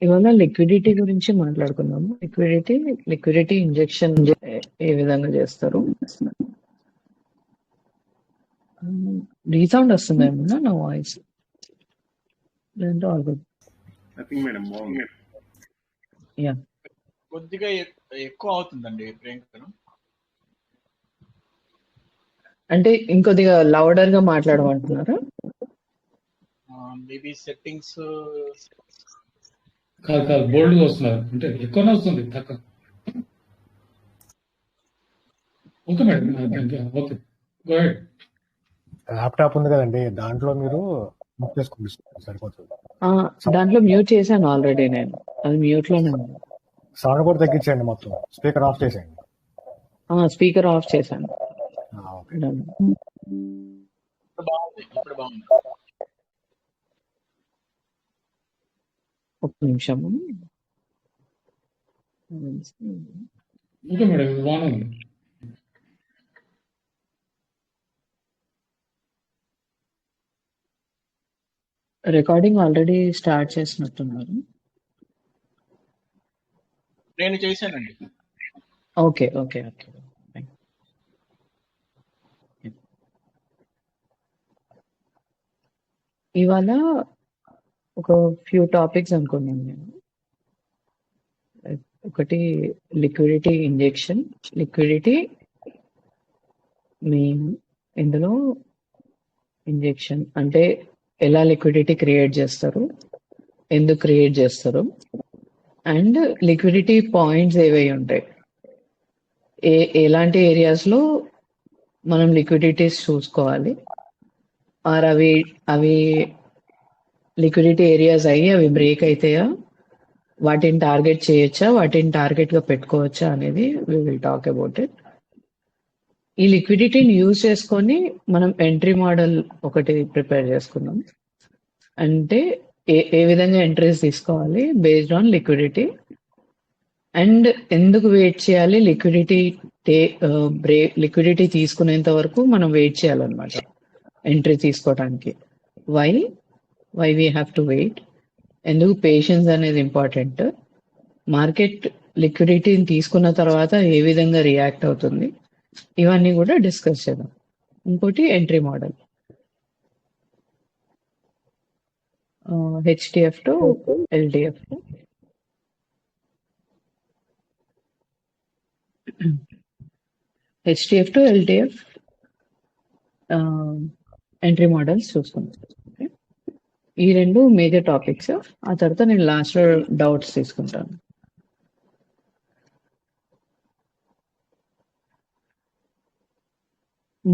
ఇవాళ లిక్విడిటీ గురించి మాట్లాడుకుందాము. లిక్విడిటీ ఇంజెక్షన్ ఏ విధంగా చేస్తారు? రీసౌండ్ వస్తుందా ఏమన్నా నా వాయిస్? లేదంటే ఆల్ గుడ్? నథింగ్ మేడం, బాగుంది. యా, కొద్దిగా ఎక్కువ అవుతుందండి ప్రియాంక. అంటే ఇంకొద్దిగా లౌడర్ గా మాట్లాడమంటున్నారా? మేబీ సెట్టింగ్స్ కాదు బోల్డ్గా వస్తున్నారు, అంటే ఎక్కువనే వస్తుంది, తక్కువ. Okay madam, okay go head. Laptop ఉంది కదండి, దాంట్లో మీరు బుక్ చేసుకోండి, సరిపోతుంది. దాంట్లో మ్యూట్ చేశాను ఆల్రెడీ, నేను అది మ్యూట్ లోనే ఉంది. సౌండ్ కూడా తగ్గించండి, మొత్తం స్పీకర్ ఆఫ్ చేసేయండి. స్పీకర్ ఆఫ్ చేశాను. ఓకే. ఇప్పుడు బాగుంది. ఒక్క నిమిషము. ఓకే మేడం, బాగుంది. రికార్డింగ్ ఆల్రెడీ స్టార్ట్ చేసినట్టున్నారు. నేను చేశానండి. Okay okay okay. ఇవాళ ఒక ఫ్యూ టాపిక్స్ అనుకున్నాను నేను. ఒకటి లిక్విడిటీ ఇంజెక్షన్, లిక్విడిటీ మెయిన్. ఇందులో ఇంజెక్షన్ అంటే ఎలా లిక్విడిటీ క్రియేట్ చేస్తారు, ఎందుకు క్రియేట్ చేస్తారు, అండ్ లిక్విడిటీ పాయింట్స్ ఏవై ఉంటాయి, ఎలాంటి ఏరియాస్లో మనం లిక్విడిటీస్ చూసుకోవాలి, ఆర్ అవి లిక్విడిటీ ఏరియాస్ అయ్యి అవి బ్రేక్ అవుతాయా, వాటిని టార్గెట్ చేయొచ్చా, వాటిని టార్గెట్ గా పెట్టుకోవచ్చా అనేది we will talk about it. ఈ లిక్విడిటీని యూజ్ చేసుకొని మనం ఎంట్రీ మోడల్ ఒకటి ప్రిపేర్ చేసుకున్నాం. అంటే ఏ విధంగా ఎంట్రీస్ తీసుకోవాలి బేస్డ్ ఆన్ లిక్విడిటీ, అండ్ ఎందుకు వెయిట్ చేయాలి, లిక్విడిటీ తీసుకునేంత వరకు మనం వెయిట్ చేయాలన్నమాట ఎంట్రీ తీసుకోవడానికి. Why we have to wait, ఎందుకు పేషెన్స్ అనేది ఇంపార్టెంట్, మార్కెట్ లిక్విడిటీని తీసుకున్న తర్వాత ఏ విధంగా రియాక్ట్ అవుతుంది, ఇవన్నీ కూడా డిస్కస్ చేద్దాం. ఇంకోటి entry model, HTF to LTF. HTF to LTF entry models చూసుకుందాం. ఈ రెండు మేజర్ టాపిక్స్. ఆ తర్వాత నేను లాస్ట్ డౌట్స్ తీసుకుంటాను.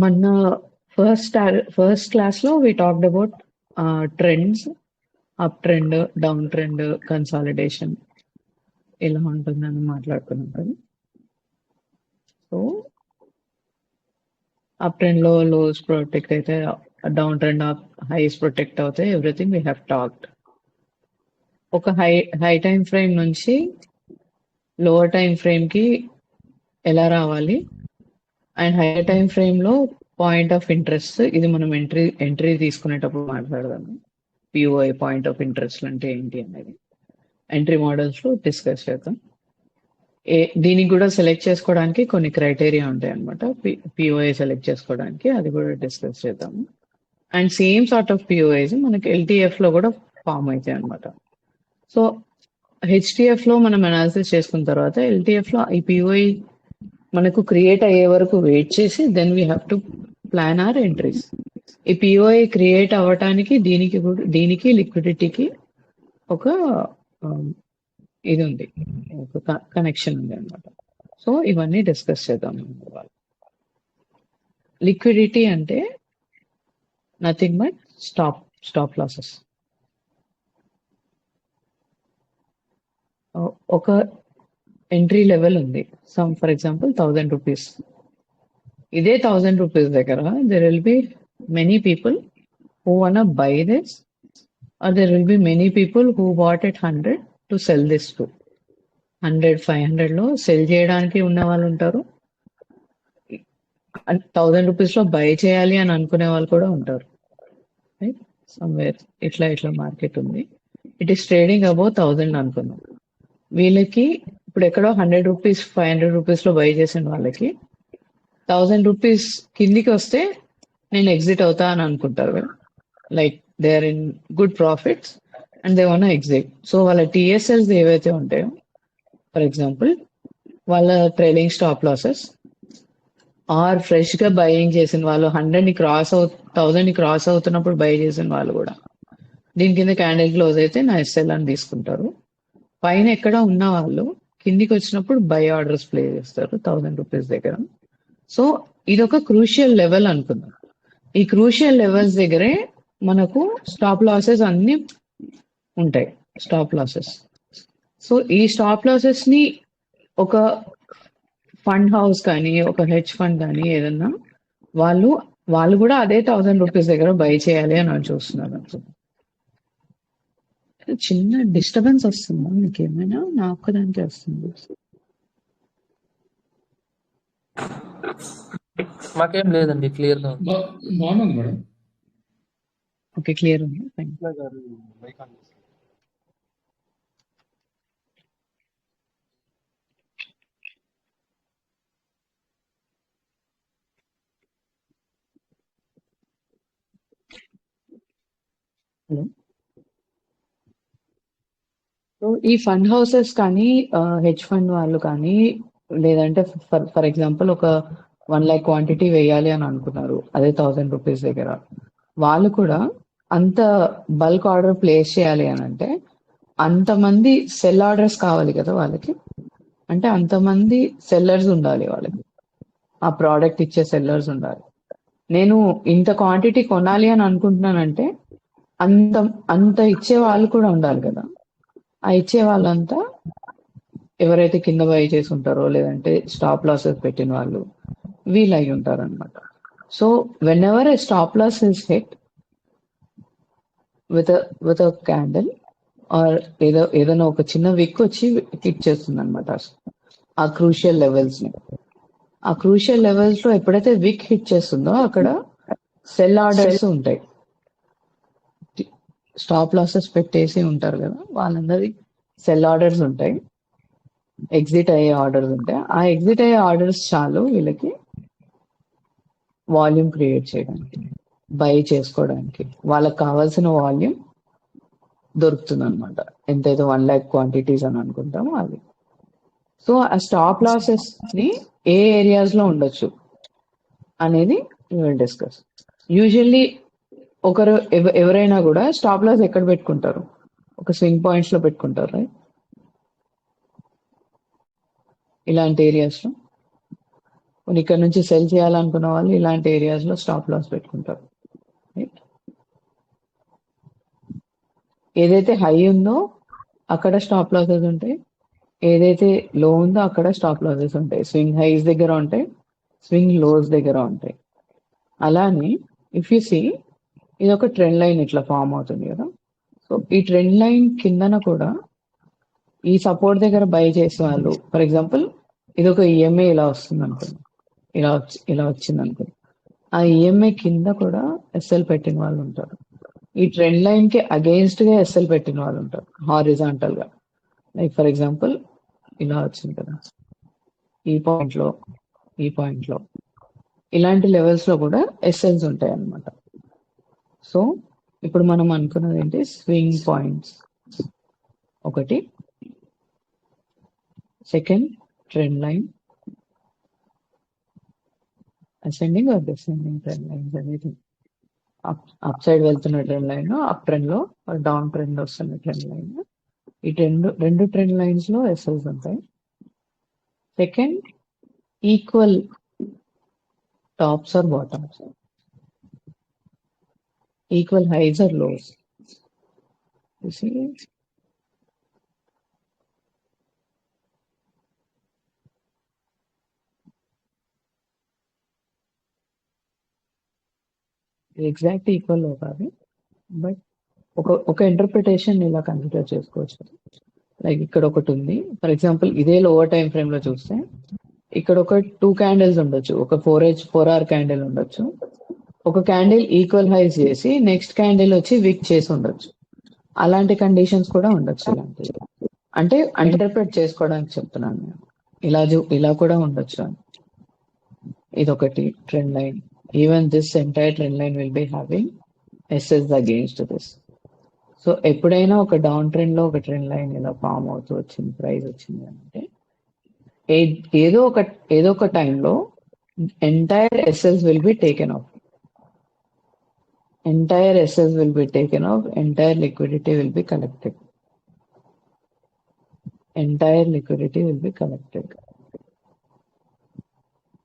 మన ఫస్ట్ క్లాస్ లో we talked about trends, up trend, down trend, consolidation ఎలా ఉంటుందని మాట్లాడుకున్నాం కదా. సో అప్ ట్రెండ్ లో లోస్ ప్రొటెక్ట్ అయితే, డౌన్ ట్రెండ్ హైస్ ప్రొటెక్ట్ అవుతాయి, ఎవ్రీథింగ్ వీ హ్యావ్ టాక్డ్. ఒక హై టైం ఫ్రేమ్ నుంచి లోవర్ టైం ఫ్రేమ్ కి ఎలా రావాలి, అండ్ హై టైం ఫ్రేమ్ లో పాయింట్ ఆఫ్ ఇంట్రెస్ట్, ఇది మనం ఎంట్రీ తీసుకునేటప్పుడు మాట్లాడదాము. పిఓఐ పాయింట్ ఆఫ్ ఇంట్రెస్ట్ అంటే ఏంటి అనేది ఎంట్రీ మోడల్స్ లో డిస్కస్ చేద్దాం. దీనికి కూడా సెలెక్ట్ చేసుకోవడానికి కొన్ని క్రైటీరియా ఉంటాయి అనమాట, పిఓఐ సెలెక్ట్ చేసుకోవడానికి, అది కూడా డిస్కస్ చేద్దాము. అండ్ సేమ్ సార్ట్ ఆఫ్ పిఓఐస్ మనకి ఎల్టీఎఫ్ లో కూడా ఫామ్ అవుతాయి అనమాట. సో హెచ్టిఎఫ్ లో మనం అనాలిసిస్ చేసుకున్న తర్వాత ఎల్టీఎఫ్ లో ఈ పిఓఐ మనకు క్రియేట్ అయ్యే వరకు వెయిట్ చేసి then we have to plan our entries. ఈ పిఓఐ క్రియేట్ అవ్వటానికి దీనికి లిక్విడిటీకి ఒక ఇది ఉంది, ఒక కనెక్షన్ ఉంది అనమాట. సో ఇవన్నీ డిస్కస్ చేద్దాం. లిక్విడిటీ అంటే నథింగ్ బట్ స్టాప్ లాసెస్. ఒక ఎంట్రీ లెవెల్ ఉంది, ఫర్ ఎగ్జాంపుల్ 1000 రూపీస్. ఇదే 1000 రూపీస్ దగ్గర there will be many people who want buy this, or there will be many people who bought at 100 to sell this to 100, 500 లో cell చేయడానికి ఉన్న వాళ్ళు ఉంటారు. 1000 rupees లో బై చేయాలి అని అనుకునే వాళ్ళు కూడా ఉంటారు. రైట్, సమ్వేర్ ఇట్లా మార్కెట్ ఉంది. ఇట్ ఈస్ ట్రేడింగ్ అబౌవ్ 1000 అనుకుందాం. వీళ్ళకి ఇప్పుడు ఎక్కడో 100 రూపీస్ 500 రూపీస్ లో బై చేసిన వాళ్ళకి 1000 రూపీస్ కిందికి వస్తే నేను ఎగ్జిట్ అవుతా అని అనుకుంటారు. Like they are in good profits and they want exit. So వాళ్ళ టీఎస్ఎల్స్ ఏవైతే ఉంటాయో, ఫర్ ఎగ్జాంపుల్ వాళ్ళ trailing stop losses are fresh గా బయింగ్ చేసిన వాళ్ళు 1000 ని క్రాస్ అవుతున్నప్పుడు బై చేసిన వాళ్ళు కూడా దీని కింద క్యాండిల్ క్లోజ్ అయితే నా ఎస్ఎల్ అని తీసుకుంటారు. పైన ఎక్కడ ఉన్న వాళ్ళు కిందికి వచ్చినప్పుడు బై ఆర్డర్స్ ప్లే చేస్తారు 1000 రూపీస్ దగ్గర. సో ఇది ఒక క్రూషియల్ లెవెల్ అనుకుందాం. ఈ క్రూషియల్ లెవెల్స్ దగ్గరే మనకు స్టాప్ లాసెస్ అన్ని ఉంటాయి, స్టాప్ లాసెస్. సో ఈ స్టాప్ లాసెస్ ని ఒక ఫండ్ హౌస్ కానీ ఒక హెడ్జ్ ఫండ్ కానీ ఏదన్నా వాళ్ళు కూడా అదే 1000 రూపీస్ దగ్గర బై చేయాలి అని చూస్తున్నారు. చిన్న డిస్టర్బెన్స్ వస్తుందా మీకు ఏమైనా? నా ఒక్కదానికే వస్తుంది. మాకేం లేదండి, క్లియర్ గా ఉంది. బాగుంది మేడం. ఓకే, క్లియర్ ఉంది. Thank you. హలో. సో ఈ ఫండ్ హౌసెస్ కానీ హెడ్జ్ ఫండ్ వాళ్ళు కానీ లేదంటే ఫర్ ఎగ్జాంపుల్ ఒక 1 lakh క్వాంటిటీ వేయాలి అని అనుకున్నారు అదే 1000 రూపీస్ దగ్గర. వాళ్ళు కూడా అంత బల్క్ ఆర్డర్ ప్లేస్ చేయాలి అని అంటే అంతమంది సెల్ ఆర్డర్స్ కావాలి కదా వాళ్ళకి. అంటే అంతమంది సెల్లర్స్ ఉండాలి వాళ్ళకి, ఆ ప్రోడక్ట్ ఇచ్చే సెల్లర్స్ ఉండాలి. నేను ఇంత క్వాంటిటీ కొనాలి అని అనుకుంటున్నానంటే అంత ఇచ్చే వాళ్ళు కూడా ఉండాలి కదా. ఆ ఇచ్చే వాళ్ళంతా ఎవరైతే కింద బై చేసి ఉంటారో లేదంటే స్టాప్ లాసెస్ పెట్టిన వాళ్ళు వీళ్ళు అయి ఉంటారు అనమాట. So whenever a stop loss is hit with a candle or ఏదైనా ఒక చిన్న విక్ వచ్చి హిట్ చేస్తుంది అనమాట ఆ క్రూషియల్ లెవెల్స్ ని. ఆ క్రూషియల్ లెవెల్స్ లో ఎప్పుడైతే విక్ హిట్ చేస్తుందో అక్కడ సెల్ ఆర్డర్స్ ఉంటాయి. స్టాప్ లాసెస్ పెట్టేసి ఉంటారు కదా, వాళ్ళందరి సెల్ ఆర్డర్స్ ఉంటాయి, ఎగ్జిట్ అయ్యే ఆర్డర్స్ ఉంటాయి. ఆ ఎగ్జిట్ అయ్యే ఆర్డర్స్ చాలు వీళ్ళకి వాల్యూమ్ క్రియేట్ చేయడానికి, బై చేసుకోవడానికి. వాళ్ళకి కావాల్సిన వాల్యూమ్ దొరుకుతుంది అనమాట. ఎంతైతే 1 lakh క్వాంటిటీస్ అని అనుకుంటామో అది. సో ఆ స్టాప్ లాసెస్ ని ఏ ఏరియాస్ లో ఉండొచ్చు అనేది డిస్కస్. యూజువల్లీ ఎవరైనా కూడా స్టాప్ లాస్ ఎక్కడ పెట్టుకుంటారు? ఒక స్వింగ్ పాయింట్స్ లో పెట్టుకుంటారు, రైట్? ఇలాంటి ఏరియాస్ లో ఇక్కడ నుంచి సెల్ చేయాలనుకున్న వాళ్ళు ఇలాంటి ఏరియాస్ లో స్టాప్ లాస్ పెట్టుకుంటారు, రైట్? ఏదైతే హై ఉందో అక్కడ స్టాప్ లాసెస్ ఉంటాయి, ఏదైతే లో ఉందో అక్కడ స్టాప్ లాసెస్ ఉంటాయి. స్వింగ్ హైస్ దగ్గర ఉంటాయి, స్వింగ్ లోస్ దగ్గర ఉంటాయి. అలానే ఇఫ్ యూ సీ ఇది ఒక ట్రెండ్ లైన్ ఇట్లా ఫామ్ అవుతుంది కదా. సో ఈ ట్రెండ్ లైన్ కిందన కూడా ఈ సపోర్ట్ దగ్గర బై చేసే వాళ్ళు, ఫర్ ఎగ్జాంపుల్ ఇది ఒక ఈఎంఐ ఇలా వస్తుంది అనుకోండి, ఇలా వచ్చింది అనుకోండి, ఆ ఈఎంఐ కింద కూడా ఎస్ఎల్ పెట్టిన వాళ్ళు ఉంటారు. ఈ ట్రెండ్ లైన్ కి అగెయిన్స్ట్ గా ఎస్ఎల్ పెట్టిన వాళ్ళు ఉంటారు హారిజాంటల్ గా. లైక్ ఫర్ ఎగ్జాంపుల్ ఇలా వచ్చింది కదా, ఈ పాయింట్ లో ఇలాంటి లెవెల్స్ లో కూడా ఎస్ఎల్స్ ఉంటాయి అన్నమాట. సో ఇప్పుడు మనం అనుకున్నది ఏంటి? స్వింగ్ పాయింట్స్ ఒకటి, second trend line, ascending or descending trend lines అనేది. అప్ సైడ్ వెళ్తున్న ట్రెండ్ లైన్, అప్ ట్రెండ్ లో డౌన్ ట్రెండ్ వస్తున్న ట్రెండ్ లైన్. ఈ రెండు ట్రెండ్ లైన్స్ లో ఎస్ఎల్స్ ఉంటాయి. Second, equal tops or bottoms, equal highs or lows. Exact equal లో కాదు, బట్ ఒక ఇంటర్ప్రిటేషన్ ఇలా కన్సిడర్ చేసుకోవచ్చు. లైక్ ఇక్కడ ఒకటి ఉంది, ఫర్ ఎగ్జాంపుల్ ఇదే లోవర్ టైం ఫ్రేమ్ లో చూస్తే ఇక్కడ ఒక 2 క్యాండిల్స్ ఉండొచ్చు, ఒక 4 hour క్యాండిల్ ఉండొచ్చు. ఒక క్యాండిల్ ఈక్వల్ హైస్ చేసి నెక్స్ట్ క్యాండిల్ వచ్చి విక్ చేసి ఉండొచ్చు. అలాంటి కండిషన్స్ కూడా ఉండొచ్చు. ఇలాంటివి అంటే ఇంటర్ప్రిట్ చేసుకోవడానికి చెప్తున్నాను నేను. ఇలా కూడా ఉండొచ్చు అని. ఇదొకటి trend line. Even this entire trend line will be having SS against this. So ఎప్పుడైనా ఒక డౌన్ ట్రెండ్ లో ఒక ట్రెండ్ లైన్ ఇలా ఫామ్ అవుతూ వచ్చింది, ప్రైస్ వచ్చింది అంటే ఏదో ఒక టైంలో entire SS will be taken off. Entire SS will be taken off, entire liquidity will be collected. Entire liquidity will be collected.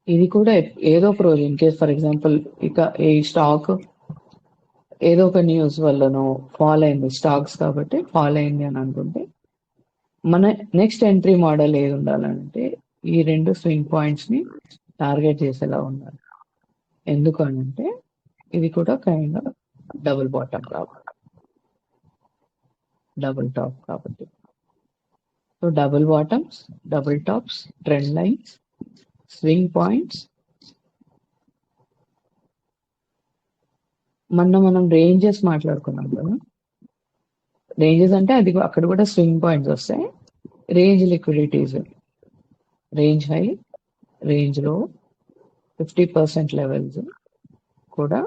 ఇది కూడా ఏదో ఒక రోజు ఇన్ కేస్ ఫర్ ఎగ్జాంపుల్ ఇక ఈ స్టాక్ ఏదో ఒక న్యూస్ వల్లనో ఫాల్ అయింది, స్టాక్స్ కాబట్టి ఫాల్ అయింది అని అనుకుంటే మన నెక్స్ట్ ఎంట్రీ మోడల్ ఏది ఉండాలంటే ఈ 2 స్వింగ్ పాయింట్స్ ని టార్గెట్ చేసేలా ఉండాలి. ఎందుకు అంటే ఇది కూడా కైండ్ ఆఫ్ డబుల్ బాటమ్ కాబట్టి, డబుల్ టాప్ కాబట్టి. So double bottoms, double tops, trend lines, swing points. మనం రేంజెస్ మాట్లాడుకున్నాం కదా. రేంజెస్ అంటే అది అక్కడ కూడా స్వింగ్ పాయింట్స్ వస్తాయి. రేంజ్ లిక్విడిటీస్, రేంజ్ హై, రేంజ్ లో 50% లెవెల్స్ కూడా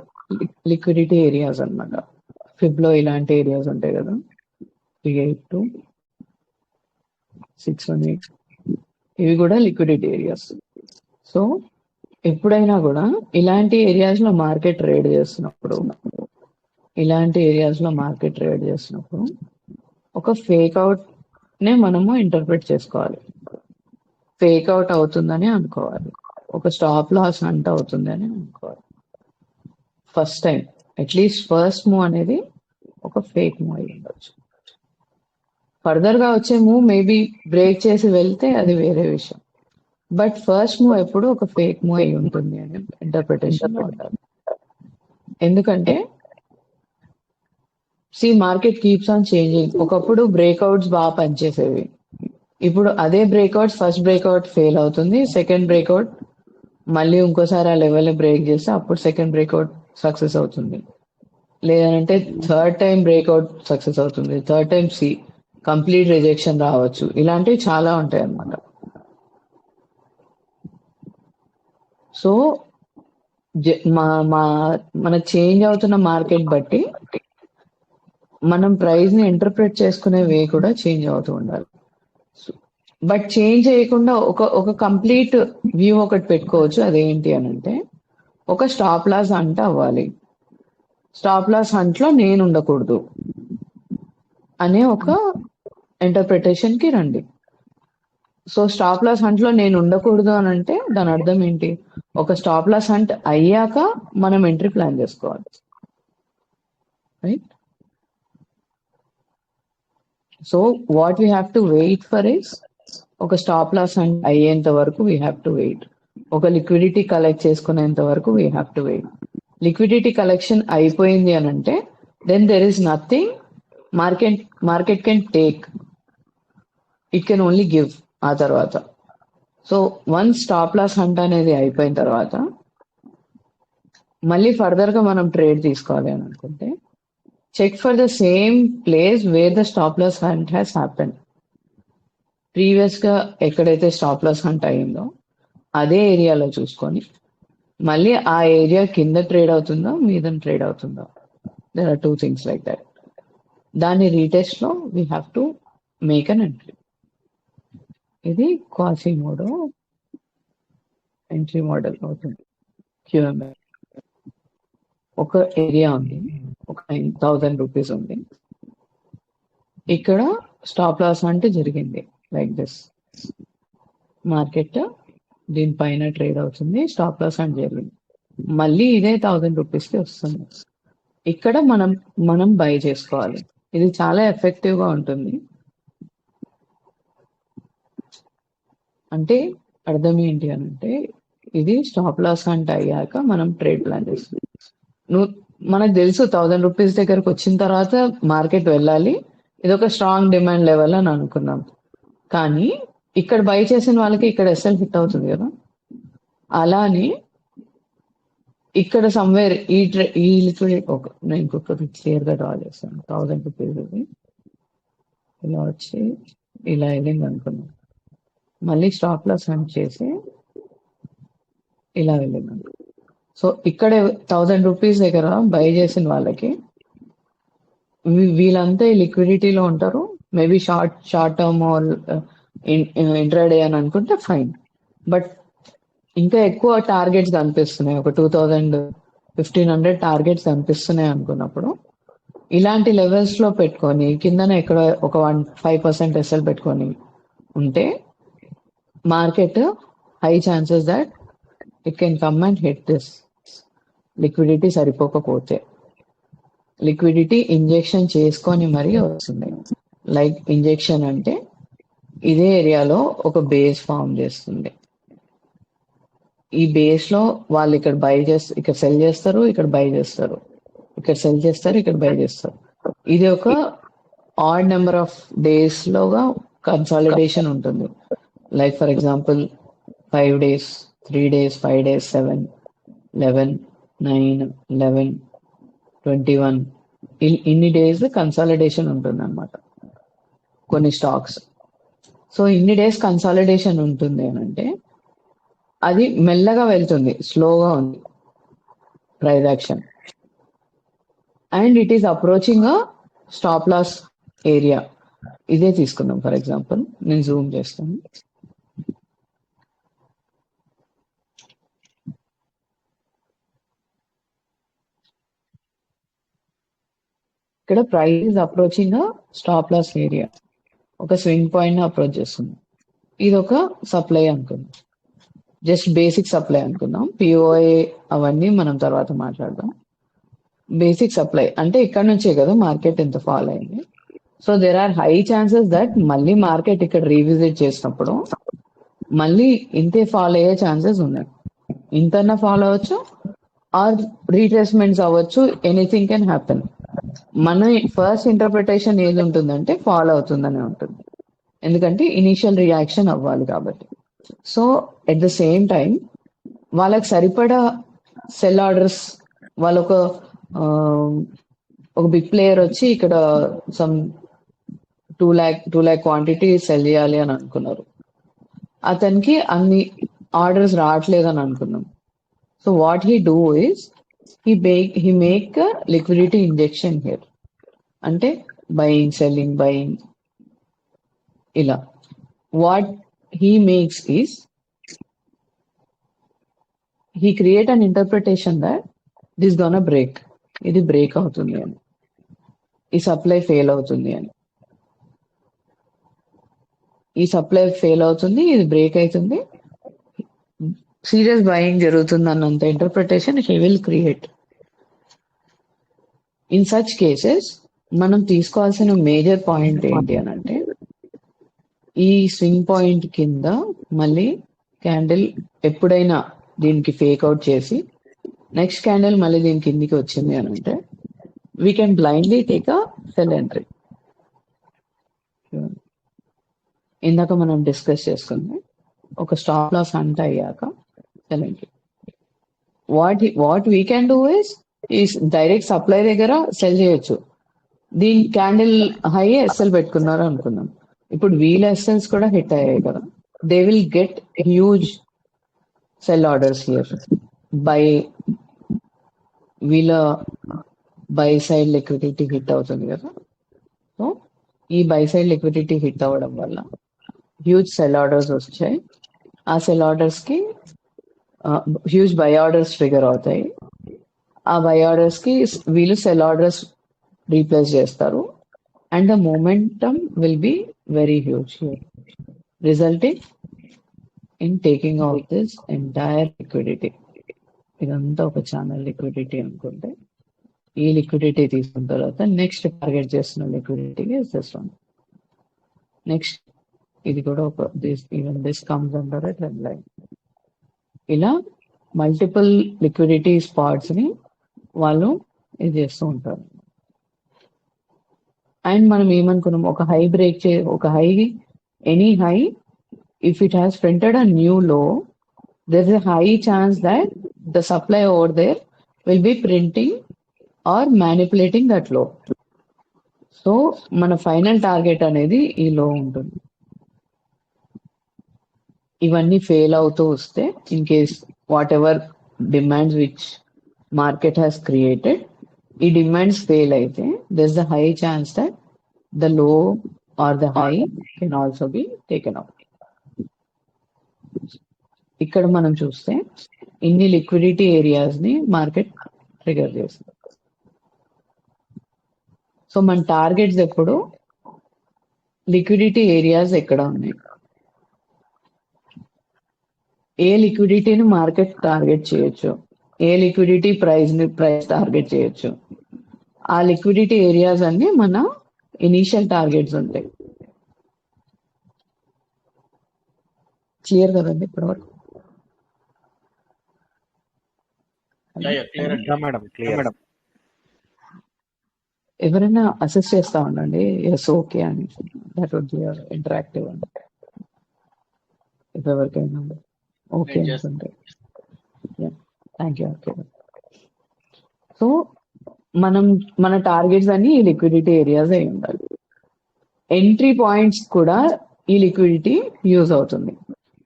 లిక్విడిటీ ఏరియాస్ అన్నమాట. ఫిబ్లో ఇలాంటి ఏరియాస్ ఉంటాయి కదా, 382, 618, ఇవి కూడా లిక్విడిటీ ఏరియాస్. సో ఎప్పుడైనా కూడా ఇలాంటి ఏరియాస్ లో మార్కెట్ ట్రేడ్ చేస్తున్నప్పుడు ఒక ఫేక్ అవుట్ నే మనము ఇంటర్ప్రిట్ చేసుకోవాలి. ఫేక్ అవుట్ అవుతుందని అనుకోవాలి, ఒక స్టాప్ లాస్ అంటే అవుతుంది అని అనుకోవాలి. First time at least first move అనేది ఒక ఫేక్ మూవ్ అయి ఉండొచ్చు. ఫర్దర్ గా వచ్చే మూవ్ మేబీ బ్రేక్ చేసి వెళ్తే అది వేరే విషయం. బట్ ఫస్ట్ మూవ్ ఎప్పుడు ఒక ఫేక్ మూవ్ అయి ఉంటుంది అని ఇంటర్ప్రిటేషన్ ఉంటారు. ఎందుకంటే మార్కెట్ కీప్స్ ఆన్ చేంజింగ్. ఒకప్పుడు బ్రేక్అవుట్స్ బాగా పనిచేసేవి, ఇప్పుడు అదే బ్రేక్అవుట్స్ ఫస్ట్ బ్రేక్అవుట్ ఫెయిల్ అవుతుంది, సెకండ్ బ్రేక్అవుట్ మళ్ళీ ఇంకోసారి ఆ లెవెల్ బ్రేక్ చేస్తే అప్పుడు సెకండ్ బ్రేక్అవుట్ సక్సెస్ అవుతుంది. లేదంటే థర్డ్ టైం బ్రేక్అవుట్ సక్సెస్ అవుతుంది, థర్డ్ టైం కంప్లీట్ రిజెక్షన్ రావచ్చు. ఇలాంటివి చాలా ఉంటాయి అన్నమాట. సో మన చేంజ్ అవుతున్న మార్కెట్ బట్టి మనం ప్రైస్ ని ఇంటర్ప్రిట్ చేసుకునే వే కూడా చేంజ్ అవుతూ ఉండాలి. బట్ చేంజ్ చేయకుండా ఒక కంప్లీట్ వ్యూ ఒకటి పెట్టుకోవచ్చు. అదేంటి అని అంటే ఒక స్టాప్ లాస్ హంట్ అవ్వాలి, స్టాప్ లాస్ హంట్ లో నేను ఉండకూడదు అనే ఒక ఇంటర్ప్రిటేషన్ కి రండి. సో స్టాప్ లాస్ హంట్ లో నేను ఉండకూడదు అని అంటే దాని అర్థం ఏంటి? ఒక స్టాప్ లాస్ హంట్ అయ్యాక మనం ఎంట్రీ ప్లాన్ చేసుకోవాలి, right? So what we have to wait for is ఒక స్టాప్ లాస్ హంట్ అయ్యేంత వరకు వీ హ్యావ్ టు వెయిట్. ఒక లిక్విడిటీ కలెక్ట్ చేసుకునేంత వరకు we have to wait. Liquidity collection అయిపోయింది అని అంటే then there is nothing market can take, it can only give. ఆ తర్వాత so once stop loss hunt అనేది అయిపోయిన తర్వాత మళ్ళీ ఫర్దర్ గా మనం ట్రేడ్ తీసుకోవాలి అని అనుకుంటే check for the same place where the stop loss hunt has happen. Previous గా ఎక్కడైతే స్టాప్ లాస్ హంట్ అయ్యిందో అదే ఏరియాలో చూసుకొని మళ్ళీ ఆ ఏరియా కింద ట్రేడ్ అవుతుందో మీద ట్రేడ్ అవుతుందో, there are 2 things like that. దాని రీటెస్ట్ లో we have to make an entry. ఇది క్వాసిమోడో ఎంట్రీ మోడల్ అవుతుంది. QML ఒక ఏరియా ఉంది, ఒక 9,000 రూపీస్ ఉంది. ఇక్కడ స్టాప్ లాస్ అంటే జరిగింది లైక్ దిస్. మార్కెట్ దీనిపైన ట్రేడ్ అవుతుంది, స్టాప్ లాస్ అంటే జరిగింది, మళ్ళీ ఇదే 1000 రూపీస్ కి వస్తుంది. ఇక్కడ మనం బై చేసుకోవాలి. ఇది చాలా ఎఫెక్టివ్ గా ఉంటుంది. అంటే అర్థం ఏంటి అని అంటే ఇది స్టాప్ లాస్ అంటే అయ్యాక మనం ట్రేడ్ ప్లాన్ చేస్తాం. మనకు తెలుసు 1000 రూపీస్ దగ్గరకు వచ్చిన తర్వాత మార్కెట్ వెళ్ళాలి, ఇది ఒక స్ట్రాంగ్ డిమాండ్ లెవెల్ అని అనుకున్నాం. కానీ ఇక్కడ బై చేసిన వాళ్ళకి ఇక్కడ ఎస్ఎల్ హిట్ అవుతుంది కదా. అలానే ఇక్కడ సమ్వేర్ ఈ లిక్విడ్ నేను ఇంకొకటి క్లియర్ గా డ్రా చేస్తాను. 1000 రూపీస్ ఇది ఇలా వచ్చి ఇలా వెళ్ళింది అనుకున్నాం. మళ్ళీ స్టాప్ లాస్ హంట్ చేసి ఇలా వెళ్ళింది. సో ఇక్కడ 1000 రూపీస్ దగ్గర బై చేసిన వాళ్ళకి వీళ్ళంతా ఈ లిక్విడిటీలో ఉంటారు. మేబీ షార్ట్ టర్మ్ ఇంట్రాడే అని అనుకుంటే ఫైన్. బట్ ఇంకా ఎక్కువ టార్గెట్స్ కనిపిస్తున్నాయి, ఒక 2000 1500 టార్గెట్స్ కనిపిస్తున్నాయి అనుకున్నప్పుడు ఇలాంటి లెవెల్స్ లో పెట్టుకొని కిందనే ఎక్కడ ఒక 5% ఎస్ఎల్ పెట్టుకొని ఉంటే market high chances that it can come and hit this. Liquidity సరిపోకపోతే లిక్విడిటీ ఇంజెక్షన్ చేసుకొని మరీ వస్తుంది. లైక్ ఇంజెక్షన్ అంటే ఇదే ఏరియాలో ఒక బేస్ ఫామ్ చేస్తుంది. ఈ బేస్ లో వాళ్ళు ఇక్కడ ఇక్కడ సెల్ చేస్తారు, ఇక్కడ బై చేస్తారు, ఇక్కడ సెల్ చేస్తారు, ఇక్కడ బై చేస్తారు. ఇది ఒక ఆడ్ నెంబర్ ఆఫ్ డేస్ లోగా కన్సాలిడేషన్ ఉంటుంది. Like for example 5 days, 3 days, 5 days, 7, 11, 9, 11, 21 ఇన్ని డేస్ కన్సాలిడేషన్ ఉంటుంది అనమాట కొన్ని స్టాక్స్. సో ఇన్ని డేస్ కన్సాలిడేషన్ ఉంటుంది అని అంటే అది మెల్లగా వెళ్తుంది, స్లోగా ఉంది price action, and it is approaching a stop loss area. ఇదే తీసుకుందాం ఫర్ ఎగ్జాంపుల్, నేను జూమ్ చేస్తాను. ఇక్కడ price approaching stop loss area, ఒక స్వింగ్ పాయింట్ అప్రోచ్ చేస్తుంది. ఇది ఒక సప్లై అనుకుందాం, జస్ట్ బేసిక్ సప్లై అనుకుందాం. పిఓఏ అవన్నీ మనం తర్వాత మాట్లాడదాం. బేసిక్ సప్లై అంటే ఇక్కడ నుంచే కదా మార్కెట్ ఎంత ఫాల్ అయింది. So there are high chances that మళ్ళీ మార్కెట్ ఇక్కడ రీవిజిట్ చేసినప్పుడు మళ్ళీ ఇంతే ఫాల్ అయ్యే ఛాన్సెస్ ఉన్నాయి. ఇంతన్నా ఫాల్ అవ్వచ్చు ఆర్ రీట్రేస్మెంట్స్ అవ్వచ్చు, ఎనీథింగ్ కెన్ హ్యాపెన్. మన ఫస్ట్ ఇంటర్ప్రిటేషన్ ఏది ఉంటుందంటే ఫాల్ అవుతుందనే ఉంటుంది, ఎందుకంటే ఇనీషియల్ రియాక్షన్ అవ్వాలి కాబట్టి. So at the same time వాళ్ళకి సరిపడా సెల్ ఆర్డర్స్, వాళ్ళు ఒక బిగ్ ప్లేయర్ వచ్చి ఇక్కడ సమ్ 2 lakh క్వాంటిటీ సెల్ చేయాలి అని అనుకున్నారు. అతనికి అన్ని ఆర్డర్స్ రావట్లేదు అని అనుకున్నాం. So what he do is he make a liquidity injection here. అంటే బయింగ్, సెల్లింగ్, బయింగ్ ఇలా. What he makes is he create an interpretation that this gonna break. ఇది బ్రేక్ అవుతుంది అని, ఈ సప్లై ఫెయిల్ అవుతుంది అని. ఈ సప్లై ఫెయిల్ అవుతుంది, ఇది బ్రేక్ అవుతుంది, సీరియస్ బయింగ్ జరుగుతుంది అన్నంత interpretation he will create. In such cases మనం తీసుకోవాల్సిన మేజర్ పాయింట్ ఏంటి అని అంటే, ఈ స్వింగ్ పాయింట్ కింద మళ్ళీ క్యాండిల్ ఎప్పుడైనా దీనికి ఫేక్ అవుట్ చేసి నెక్స్ట్ క్యాండిల్ మళ్ళీ దీని కిందికి వచ్చింది అని అంటే we can blindly take a cell entry. ఇందాక మనం డిస్కస్ చేసుకుంది ఒక స్టాప్ లాస్ హంట్ అయ్యాక cell entry. What we can do is direct supply దగ్గర సెల్ చేయొచ్చు. దీని క్యాండిల్ హై ఎస్ఎల్ పెట్టుకున్నారు అనుకుందాం, ఇప్పుడు వీళ్ళ ఎస్ఎల్స్ కూడా హిట్ అయ్యాయి కదా, they will get huge cell orders here. వీళ్ళ బై సైడ్ లిక్విడిటీ హిట్ అవుతుంది కదా. సో ఈ బై సైడ్ లిక్విడిటీ హిట్ అవ్వడం వల్ల హ్యూజ్ సెల్ ఆర్డర్స్ వచ్చాయి. ఆ సెల్ ఆర్డర్స్ కి హ్యూజ్ బై ఆర్డర్స్ ట్రిగర్ అవుతాయి. ఆ బై ఆర్డర్స్ కి వీళ్ళు సెల్ ఆర్డర్స్ రీప్లేస్ చేస్తారు, and the momentum will be very huge here, resulting in taking out this entire liquidity. ఇదంతా ఒక ఛానల్ లిక్విడిటీ అనుకుంటే, ఈ లిక్విడిటీ తీసుకున్న తర్వాత నెక్స్ట్ టార్గెట్ చేస్తున్న liquidity is this one. Next ఇది కూడా ఒక this comes under a trend line. ఇలా మల్టిపుల్ లిక్విడిటీ స్పాట్స్ ని వాళ్ళు ఇది చేస్తూ ఉంటారు. అండ్ మనం ఏమనుకున్నాం, ఒక హై బ్రేక్ ఒక high, any high, if it has printed a new లో, there is a high chance that the supply over there will be printing or manipulating that low. So మన ఫైనల్ టార్గెట్ అనేది ఈ low ఉంటుంది. ఇవన్నీ fail అవుతూ వస్తే in case whatever demands which market has created, ఈ demands fail అయితే there is the high chance that the low or the high can also be taken out. ఇక్కడ మనం చూస్తే ఇన్ని లిక్విడిటీ ఏరియాస్ ని మార్కెట్ ట్రిగర్ చేస్తుంది. So మన targets ఎప్పుడు లిక్విడిటీ ఏరియాస్ ఎక్కడ ఉన్నాయి, ఏ లిక్విడిటీని మార్కెట్ టార్గెట్ చేయొచ్చు, ఏ లిక్విడిటీ ప్రైస్ టార్గెట్ చేయొచ్చు, ఆ లిక్విడిటీ ఏరియాస్ అన్ని మన ఇనీషియల్ టార్గెట్స్ ఉంటాయి. క్లియర్ కదండి ఇప్పటివరకు? క్లియర్ అండి. Madam clear. ఎవరైనా అసెస్ చేస్తా ఉండండి ఎస్ ఓకే అని, దట్ వుడ్ బి ఇంటరాక్టివ్ అండి. ఎవరికైనా ఓకే నేను చేస్తాను. అనుకుంటే థ్యాంక్ యూ. ఓకే, సో మన టార్గెట్స్ అన్ని ఈ లిక్విడిటీ ఏరియాస్ అయి ఉండాలి. ఎంట్రీ పాయింట్స్ కూడా ఈ లిక్విడిటీ యూజ్ అవుతుంది.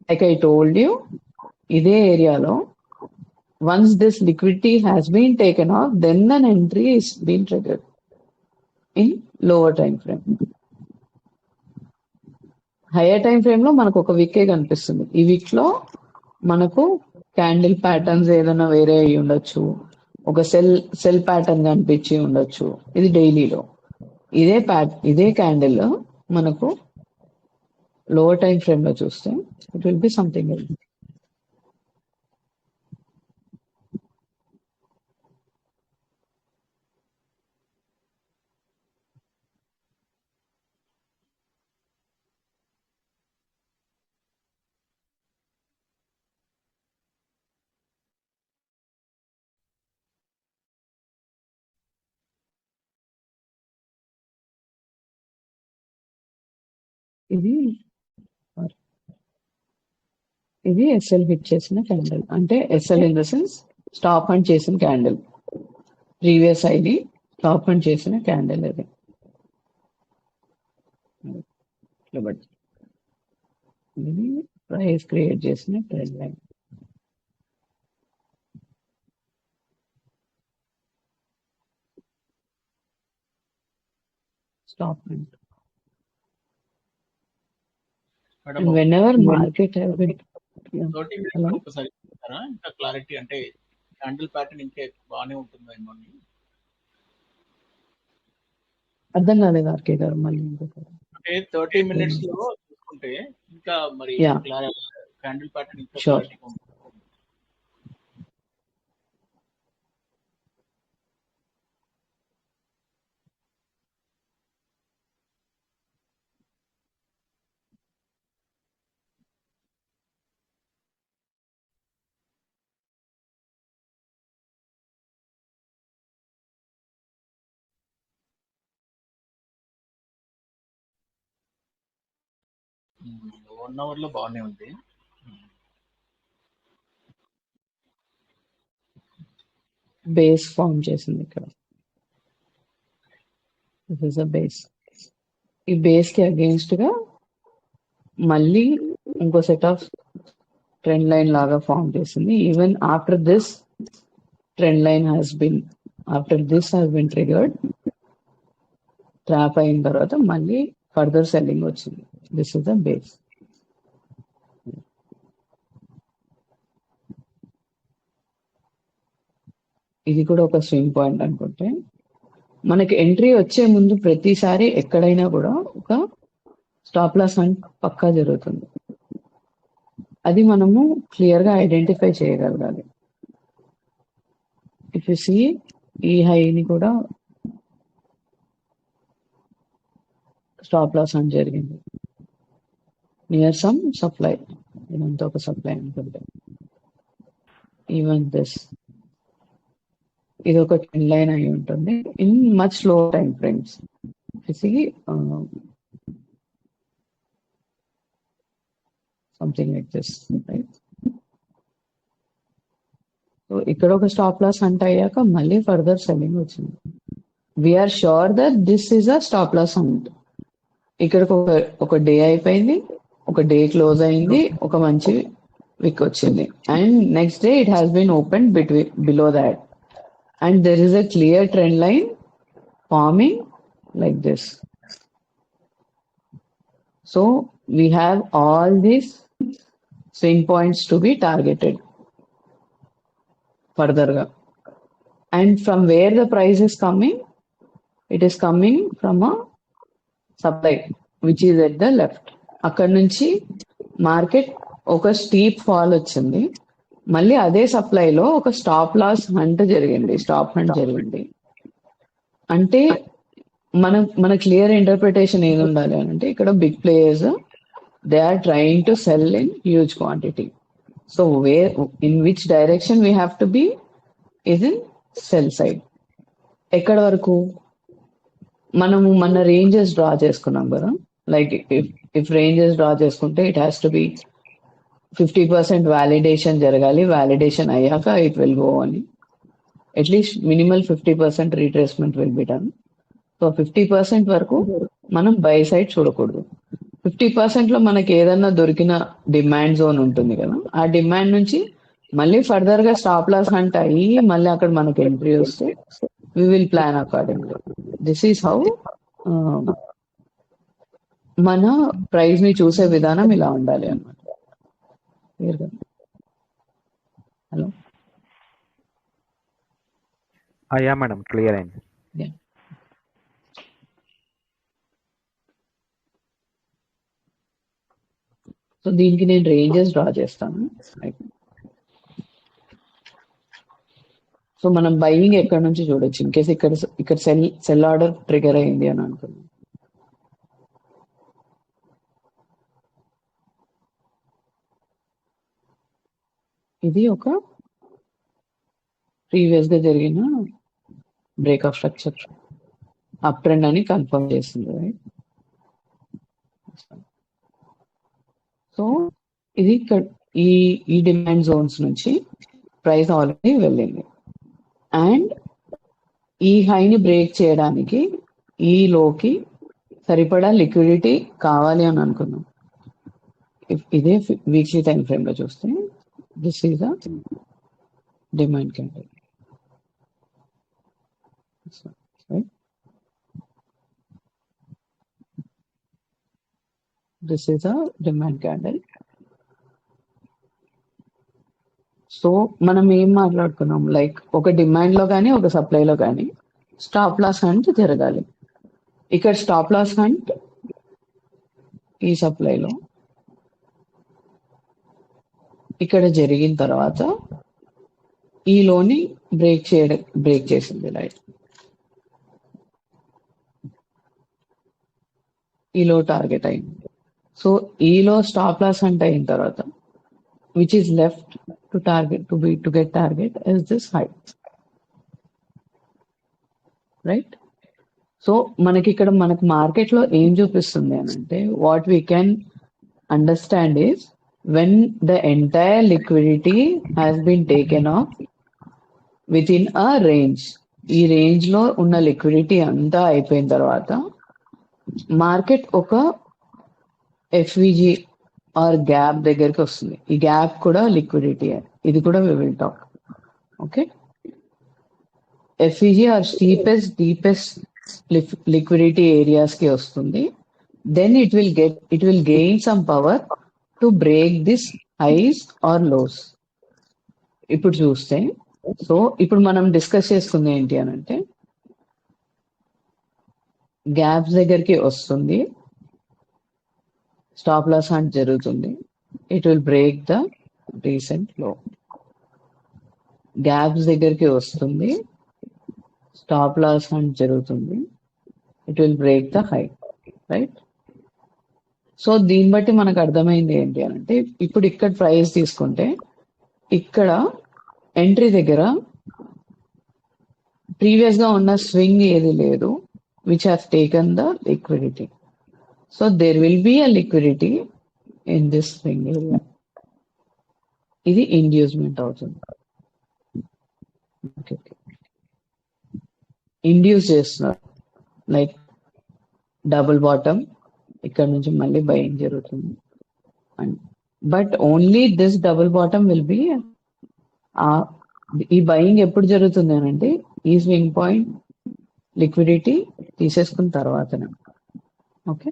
లైక్ ఐ టోల్డ్ యూ, ఇదే ఏరియాలో once this liquidity has been taken off, then an entry is being triggered in lower time frame. Hire time frame లో మనకు ఒక వీకే కనిపిస్తుంది. ఈ వీక్ లో మనకు క్యాండిల్ ప్యాటర్న్స్ ఏదైనా వేరే అయి ఉండొచ్చు, ఒక సెల్ ప్యాటర్న్ కనిపించి ఉండొచ్చు. ఇది డైలీలో ఇదే క్యాండిల్ మనకు లోవర్ టైం ఫ్రేమ్ లో చూస్తే it will be something else. ఇది ఎస్ఎల్ హిట్ చేసిన క్యాండిల్, అంటే SL in the sense stop hunt చేసిన candle. Previous ID stop hunt చేసిన క్యాండిల్ అది. ఇది ప్రైస్ క్రియేట్ చేసిన trend line. Stop hunt madam whenever market has been 30 minutes ఒకసారి చెప్తారా? ఇంకా క్లారిటీ అంటే క్యాండిల్ ప్యాటర్న్ ఇంకా బాగానే ఉంటుందేమో అని. అర్థం కాలేదు ఆర్కే గారు, మళ్ళీ ఇంకొకటి. అంటే 30 minutes లో చూసుకుంటే ఇంకా మరి Yeah. క్యాండిల్ ప్యాటర్న్ ఇంకా Sure. క్లారిటీ ఉంటుంది. వన్ అవర్ లో బాగానే ఉంది. బేస్ ఫామ్ చేసింది ఇక్కడ. This is a base. ఈ బేస్ కి అగేన్స్ట్ గా మళ్ళీ ఇంకో సెట్ ఆఫ్ ట్రెండ్ లైన్ లాగా ఫామ్ చేసింది. Even after this trend line has been triggered, trap అయిన తర్వాత మళ్ళీ ఫర్దర్ సెల్లింగ్ వచ్చింది. This is the base. ఇది కూడా ఒక స్వింగ్ పాయింట్ అనుకుంటే, మనకి ఎంట్రీ వచ్చే ముందు ప్రతిసారి ఎక్కడైనా కూడా ఒక స్టాప్ లాస్ హంట్ పక్కా జరుగుతుంది. అది మనము క్లియర్ గా ఐడెంటిఫై చేయగలగాలి. ఇఫ్ యు సీ, ఈ హైని కూడా స్టాప్ లాస్ హంట్ జరిగింది నియర్ సమ్ సప్లై. ఇదంతా ఒక సప్లై అనుకుంటే. ఈవెన్ దిస్, ఇది ఒక ట్రెండ్ లైన్ అయి ఉంటుంది in much low time frames. Something like this, right? So ఇక్కడ ఒక స్టాప్ లాస్ హంట్ అయ్యాక మళ్ళీ ఫర్దర్ సెల్లింగ్ వచ్చింది. We're sure that this is a stop loss hunt. ఇక్కడికి ఒక డే అయిపోయింది, ఒక డే క్లోజ్ అయింది, ఒక మంచి విక్ వచ్చింది, and next day it has been open below that, and there is a clear trend line forming like this. So we have all these swing points to be targeted further. And from where the price is coming, it is coming from a supply which is at the left. అక్కడ నుంచి market ఒక steep fall వచ్చింది, మళ్ళీ అదే సప్లైలో ఒక stop loss hunt జరిగింది, stop hunt జరిగింది. అంటే మన క్లియర్ ఇంటర్ప్రిటేషన్ ఏది ఉండాలి అని అంటే, ఇక్కడ big players they are trying to sell in huge quantity. So where in which direction we have to be is in sell side. ఎక్కడ వరకు మనము మన రేంజెస్ డ్రా చేసుకున్నాం కదా, లైక్ ఇఫ్ రేంజెస్ డ్రా చేసుకుంటే it has to be 50% validation జరగాలి, validation అయ్యాక it will go అని, at least minimal 50% retracement will be done. So 50% వరకు మనం బై సైడ్ చూడకూడదు. 50% లో మనకి ఏదన్నా దొరికిన డిమాండ్ జోన్ ఉంటుంది కదా, ఆ డిమాండ్ నుంచి మళ్ళీ ఫర్దర్ గా స్టాప్ లాస్ హంట్ అయ్యి మళ్ళీ అక్కడ మనకి ఎంట్రీ వస్తే we will plan accordingly. This is how మన ప్రైస్ ని చూసే విధానం ఇలా ఉండాలి అన్నమాట. హలో, యా మేడం, క్లియర్ అయింది. సో దీనికి నేను రేంజెస్ డ్రా చేస్తాను. సో మనం బయింగ్ ఎక్కడ నుంచి చూడొచ్చు, ఇన్ కేసు ఇక్కడ సెల్ ఆర్డర్ ట్రిగర్ అయింది అని అనుకున్నాం. ఇది ఒక ప్రీవియస్ గా జరిగిన break of structure up trend అని కన్ఫర్మ్ చేసింది, రైట్? సో ఇది ఈ డిమాండ్ జోన్స్ నుంచి ప్రైస్ ఆల్రెడీ వెళ్ళింది, అండ్ ఈ హైని బ్రేక్ చేయడానికి ఈ లోకి సరిపడా లిక్విడిటీ కావాలి అని అనుకున్నాం. ఇదే వీక్లీ టైం ఫ్రేమ్ లో చూస్తే this is a demand candle, this is a demand candle. So మనం ఏం మాట్లాడుకున్నాం, లైక్ ఒక డిమాండ్ లో కానీ ఒక సప్లైలో కానీ స్టాప్ లాస్ హంట్ జరగాలి. ఇక్కడ స్టాప్ లాస్ హంట్ ఈ సప్లైలో ఇక్కడ జరిగిన తర్వాత ఈ లోని బ్రేక్ చేసింది, రైట్? ఈ లో టార్గెట్ అయింది. సో ఈ లో స్టాప్ లాస్ హంట్ అయిన తర్వాత which is left to get target is this high, right? So మనకి ఇక్కడ మనకు మార్కెట్ లో ఏం చూపిస్తుంది అని అంటే, what we can understand is when the entire liquidity has been taken off within a range, ఈ రేంజ్ లో ఉన్న లిక్విడిటీ అంతా అయిపోయిన తర్వాత మార్కెట్ ఒక ఎఫ్విజి ఆర్ గ్యాప్ దగ్గరికి వస్తుంది. ఈ గ్యాప్ కూడా లిక్విడిటీ, ఇది కూడా we will talk. Okay, FEG or deepest liquidity areas కి వస్తుంది. Then it will gain some power to break this highs or lows. ఇప్పుడు చూస్తే, సో ఇప్పుడు మనం డిస్కస్ చేసుకుంది ఏంటి అని అంటే, గ్యాప్స్ దగ్గరికి వస్తుంది, స్టాప్ లాస్ హంట్ జరుగుతుంది, it will break the recent లో. గ్యాప్స్ దగ్గరికి వస్తుంది, స్టాప్ లాస్ హంట్ జరుగుతుంది, it will break the high, right? So దీన్ని బట్టి మనకు అర్థమైంది ఏంటి అని అంటే, ఇప్పుడు ఇక్కడ ప్రైస్ తీసుకుంటే ఇక్కడ ఎంట్రీ దగ్గర ప్రీవియస్ గా ఉన్న స్వింగ్ ఏది లేదు, which have taken the liquidity. So there will be a liquidity in this swing area. ఇది ఇండ్యూస్మెంట్ అవుతుంది. ఇండ్యూస్ చేస్తున్నారు, లైక్ డబుల్ బాటమ్ ఇక్కడ నుంచి మళ్ళీ బయింగ్ జరుగుతుంది. And but only this double bottom will be, ఈ బయింగ్ ఎప్పుడు జరుగుతుంది అని అంటే ఈ స్వింగ్ పాయింట్ లిక్విడిటీ తీసేసుకున్న తర్వాతనే. ఓకే,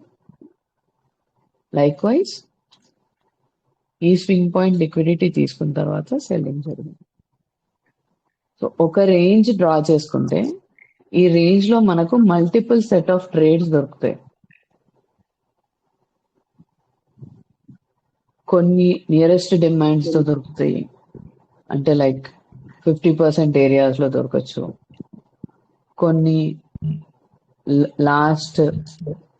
లైక్ వైజ్ ఈ స్వింగ్ పాయింట్ లిక్విడిటీ తీసుకున్న తర్వాత సెల్లింగ్ జరిగింది. సో ఒక రేంజ్ డ్రా చేసుకుంటే ఈ రేంజ్ లో మనకు మల్టిపుల్ సెట్ ఆఫ్ ట్రేడ్స్ దొరుకుతాయి. కొన్ని నియరెస్ట్ డిమాండ్స్ తో దొరుకుతాయి, అంటే లైక్ 50% ఏరియాస్ లో దొరకచ్చు. కొన్ని లాస్ట్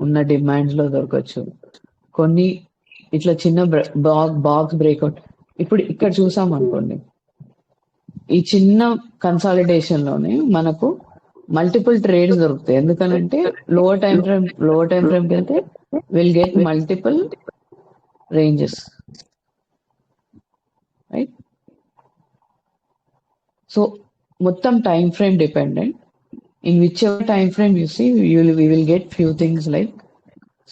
ఉన్న డిమాండ్స్ లో దొరకచ్చు. కొన్ని ఇట్లా చిన్న బాక్స్ బ్రేక్అవుట్. ఇప్పుడు ఇక్కడ చూసాం అనుకోండి, ఈ చిన్న కన్సాలిడేషన్ లోనే మనకు మల్టిపుల్ ట్రేడ్స్ దొరుకుతాయి. ఎందుకనంటే లోవర్ టైం ఫ్రేమ్ వెళ్తే will get multiple ranges, right? So మొత్తం time frame dependent. In whichever time frame you see, we will get few things like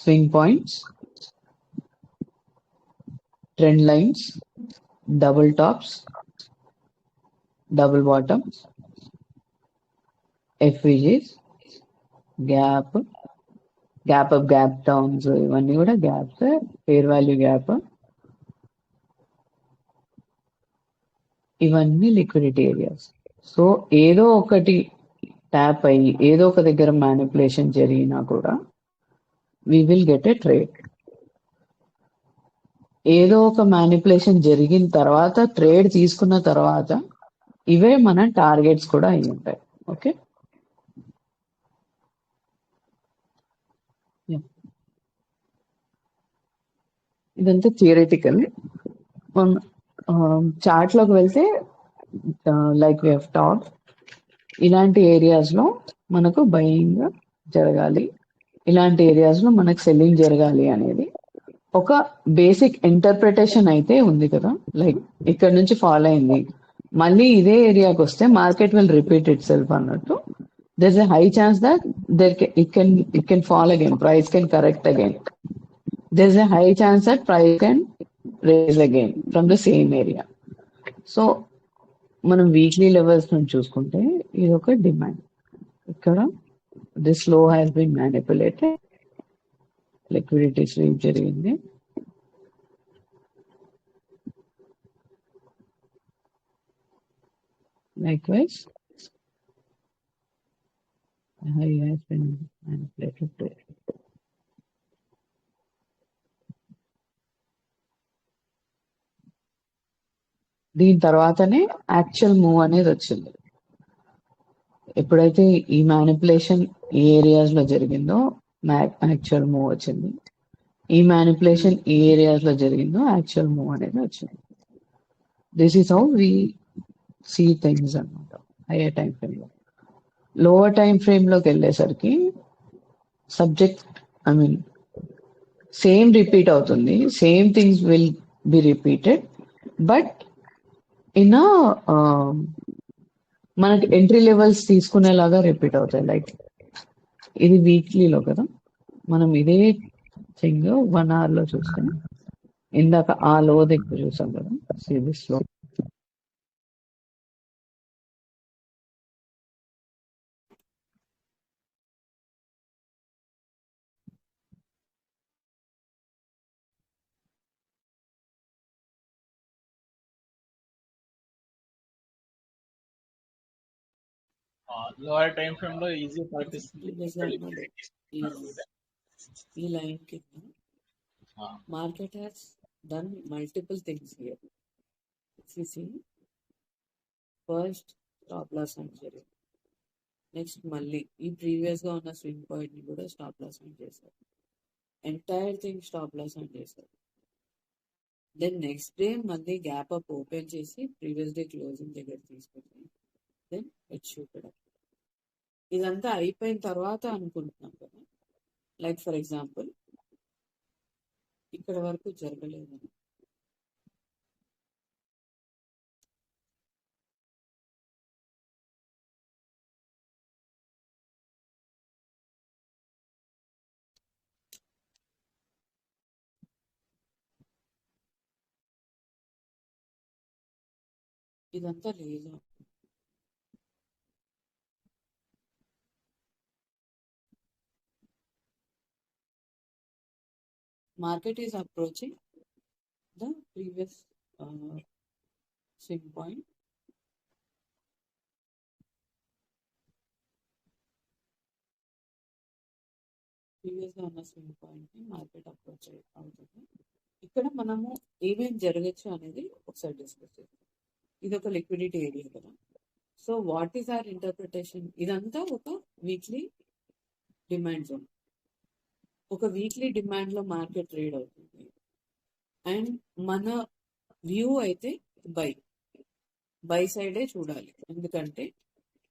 swing points, trend lines, double tops, double bottoms, FVGs, gap up, gap downs, ఇవన్నీ కూడా gaps, fair value gap, ఇవన్నీ liquidity areas. So ఏదో ఒకటి tap అయ్యి ఏదో ఒక దగ్గర manipulation జరిగినా కూడా we will get a trade. ఏదో ఒక మ్యానిపులేషన్ జరిగిన తర్వాత ట్రేడ్ తీసుకున్న తర్వాత ఇవే మన టార్గెట్స్ కూడా అయి ఉంటాయి. ఓకే, ఇదంతా థియరిటికల్. చార్ట్ లోకి వెళ్తే లైక్ వి హావ్ టాక్డ్, ఇలాంటి ఏరియాస్ లో మనకు బయింగ్ జరగాలి, ఇలాంటి ఏరియాస్ లో మనకు సెల్లింగ్ జరగాలి అనేది ఒక బేసిక్ ఇంటర్ప్రిటేషన్ అయితే ఉంది కదా. లైక్ ఇక్కడ నుంచి ఫాలో అయింది, మళ్ళీ ఇదే ఏరియాకి వస్తే market will repeat itself అన్నట్టు. There is a high chance that it can fall again, price can correct again. There is a high chance that price can raise again from the same area. So మనం weekly levels నుంచి చూసుకుంటే ఇది ఒక demand. ఇక్కడ this low has been manipulated, liquidity sweep జరిగింది. Likewise, high has been manipulated too. దీని తర్వాతనే actual move అనేది వచ్చింది. ఎప్పుడైతే ఈ మ్యానిపులేషన్ ఈ ఏరియాస్ లో జరిగిందో యాక్చువల్ మూవ్ వచ్చింది, ఈ మ్యానిపులేషన్ ఈ ఏరియాస్ లో జరిగిందో యాక్చువల్ మూవ్ అనేది వచ్చింది. This is how we see things అన్నమాట హైయర్ టైం ఫ్రేమ్ లో. లోవర్ టైం ఫ్రేమ్ లోకి వెళ్ళేసరికి సబ్జెక్ట్ సేమ్ రిపీట్ అవుతుంది, same things will be repeated, but in మనకి ఎంట్రీ లెవెల్స్ తీసుకునేలాగా రిపీట్ అవుతాయి. లైక్ ఇది వీక్లీలో కదా, మనం ఇదే థింగ్ 1 hour లో చూస్తే ఇందాక ఆ లో దగ్గర చూసాం కదా, దిస్ లో లోయర్ టైం ఫ్రేమ్ లో ఈజీ ప్రాక్టీస్ ఈ లైన్ కింద market has done multiple things here. First stop loss అని జరిగింది, నెక్స్ట్ మళ్ళీ ఈ ప్రీవియస్ గా ఉన్న స్వింగ్ పాయింట్ ని కూడా స్టాప్ లాస్ అని చేశారు, ఎంటైర్ థింగ్ స్టాప్ లాస్ అని చేశారు. దెన్ నెక్స్ట్ డే మళ్ళీ గ్యాప్ అప్ ఓపెన్ చేసి ప్రీవియస్ డే క్లోజింగ్ దగ్గర తీసుకొని దెన్ ఇట్ షూటెడ్ అప్. ఇదంతా అయిపోయిన తర్వాత అనుకుంటున్నాం కదా, లైక్ ఫర్ ఎగ్జాంపుల్ ఇక్కడ వరకు జరగలేదని ఇదంతా లేదు. Market is approaching the previous swing point. Previous గా ఉన్న స్వింగ్ పాయింట్ ని మార్కెట్ అప్రోచ్ అవుతుంది. ఇక్కడ మనము ఏమేమి జరగచ్చు అనేది ఒకసారి డిస్కస్ చేద్దాం. ఇది ఒక లిక్విడిటీ ఏరియా కదా. So what is our interpretation? ఇదంతా ఒక వీక్లీ డిమాండ్ జోన్. ఒక వీక్లీ డిమాండ్ లో మార్కెట్ ట్రేడ్ అవుతుంది. అండ్ మన వ్యూ అయితే బై సైడే చూడాలి. ఎందుకంటే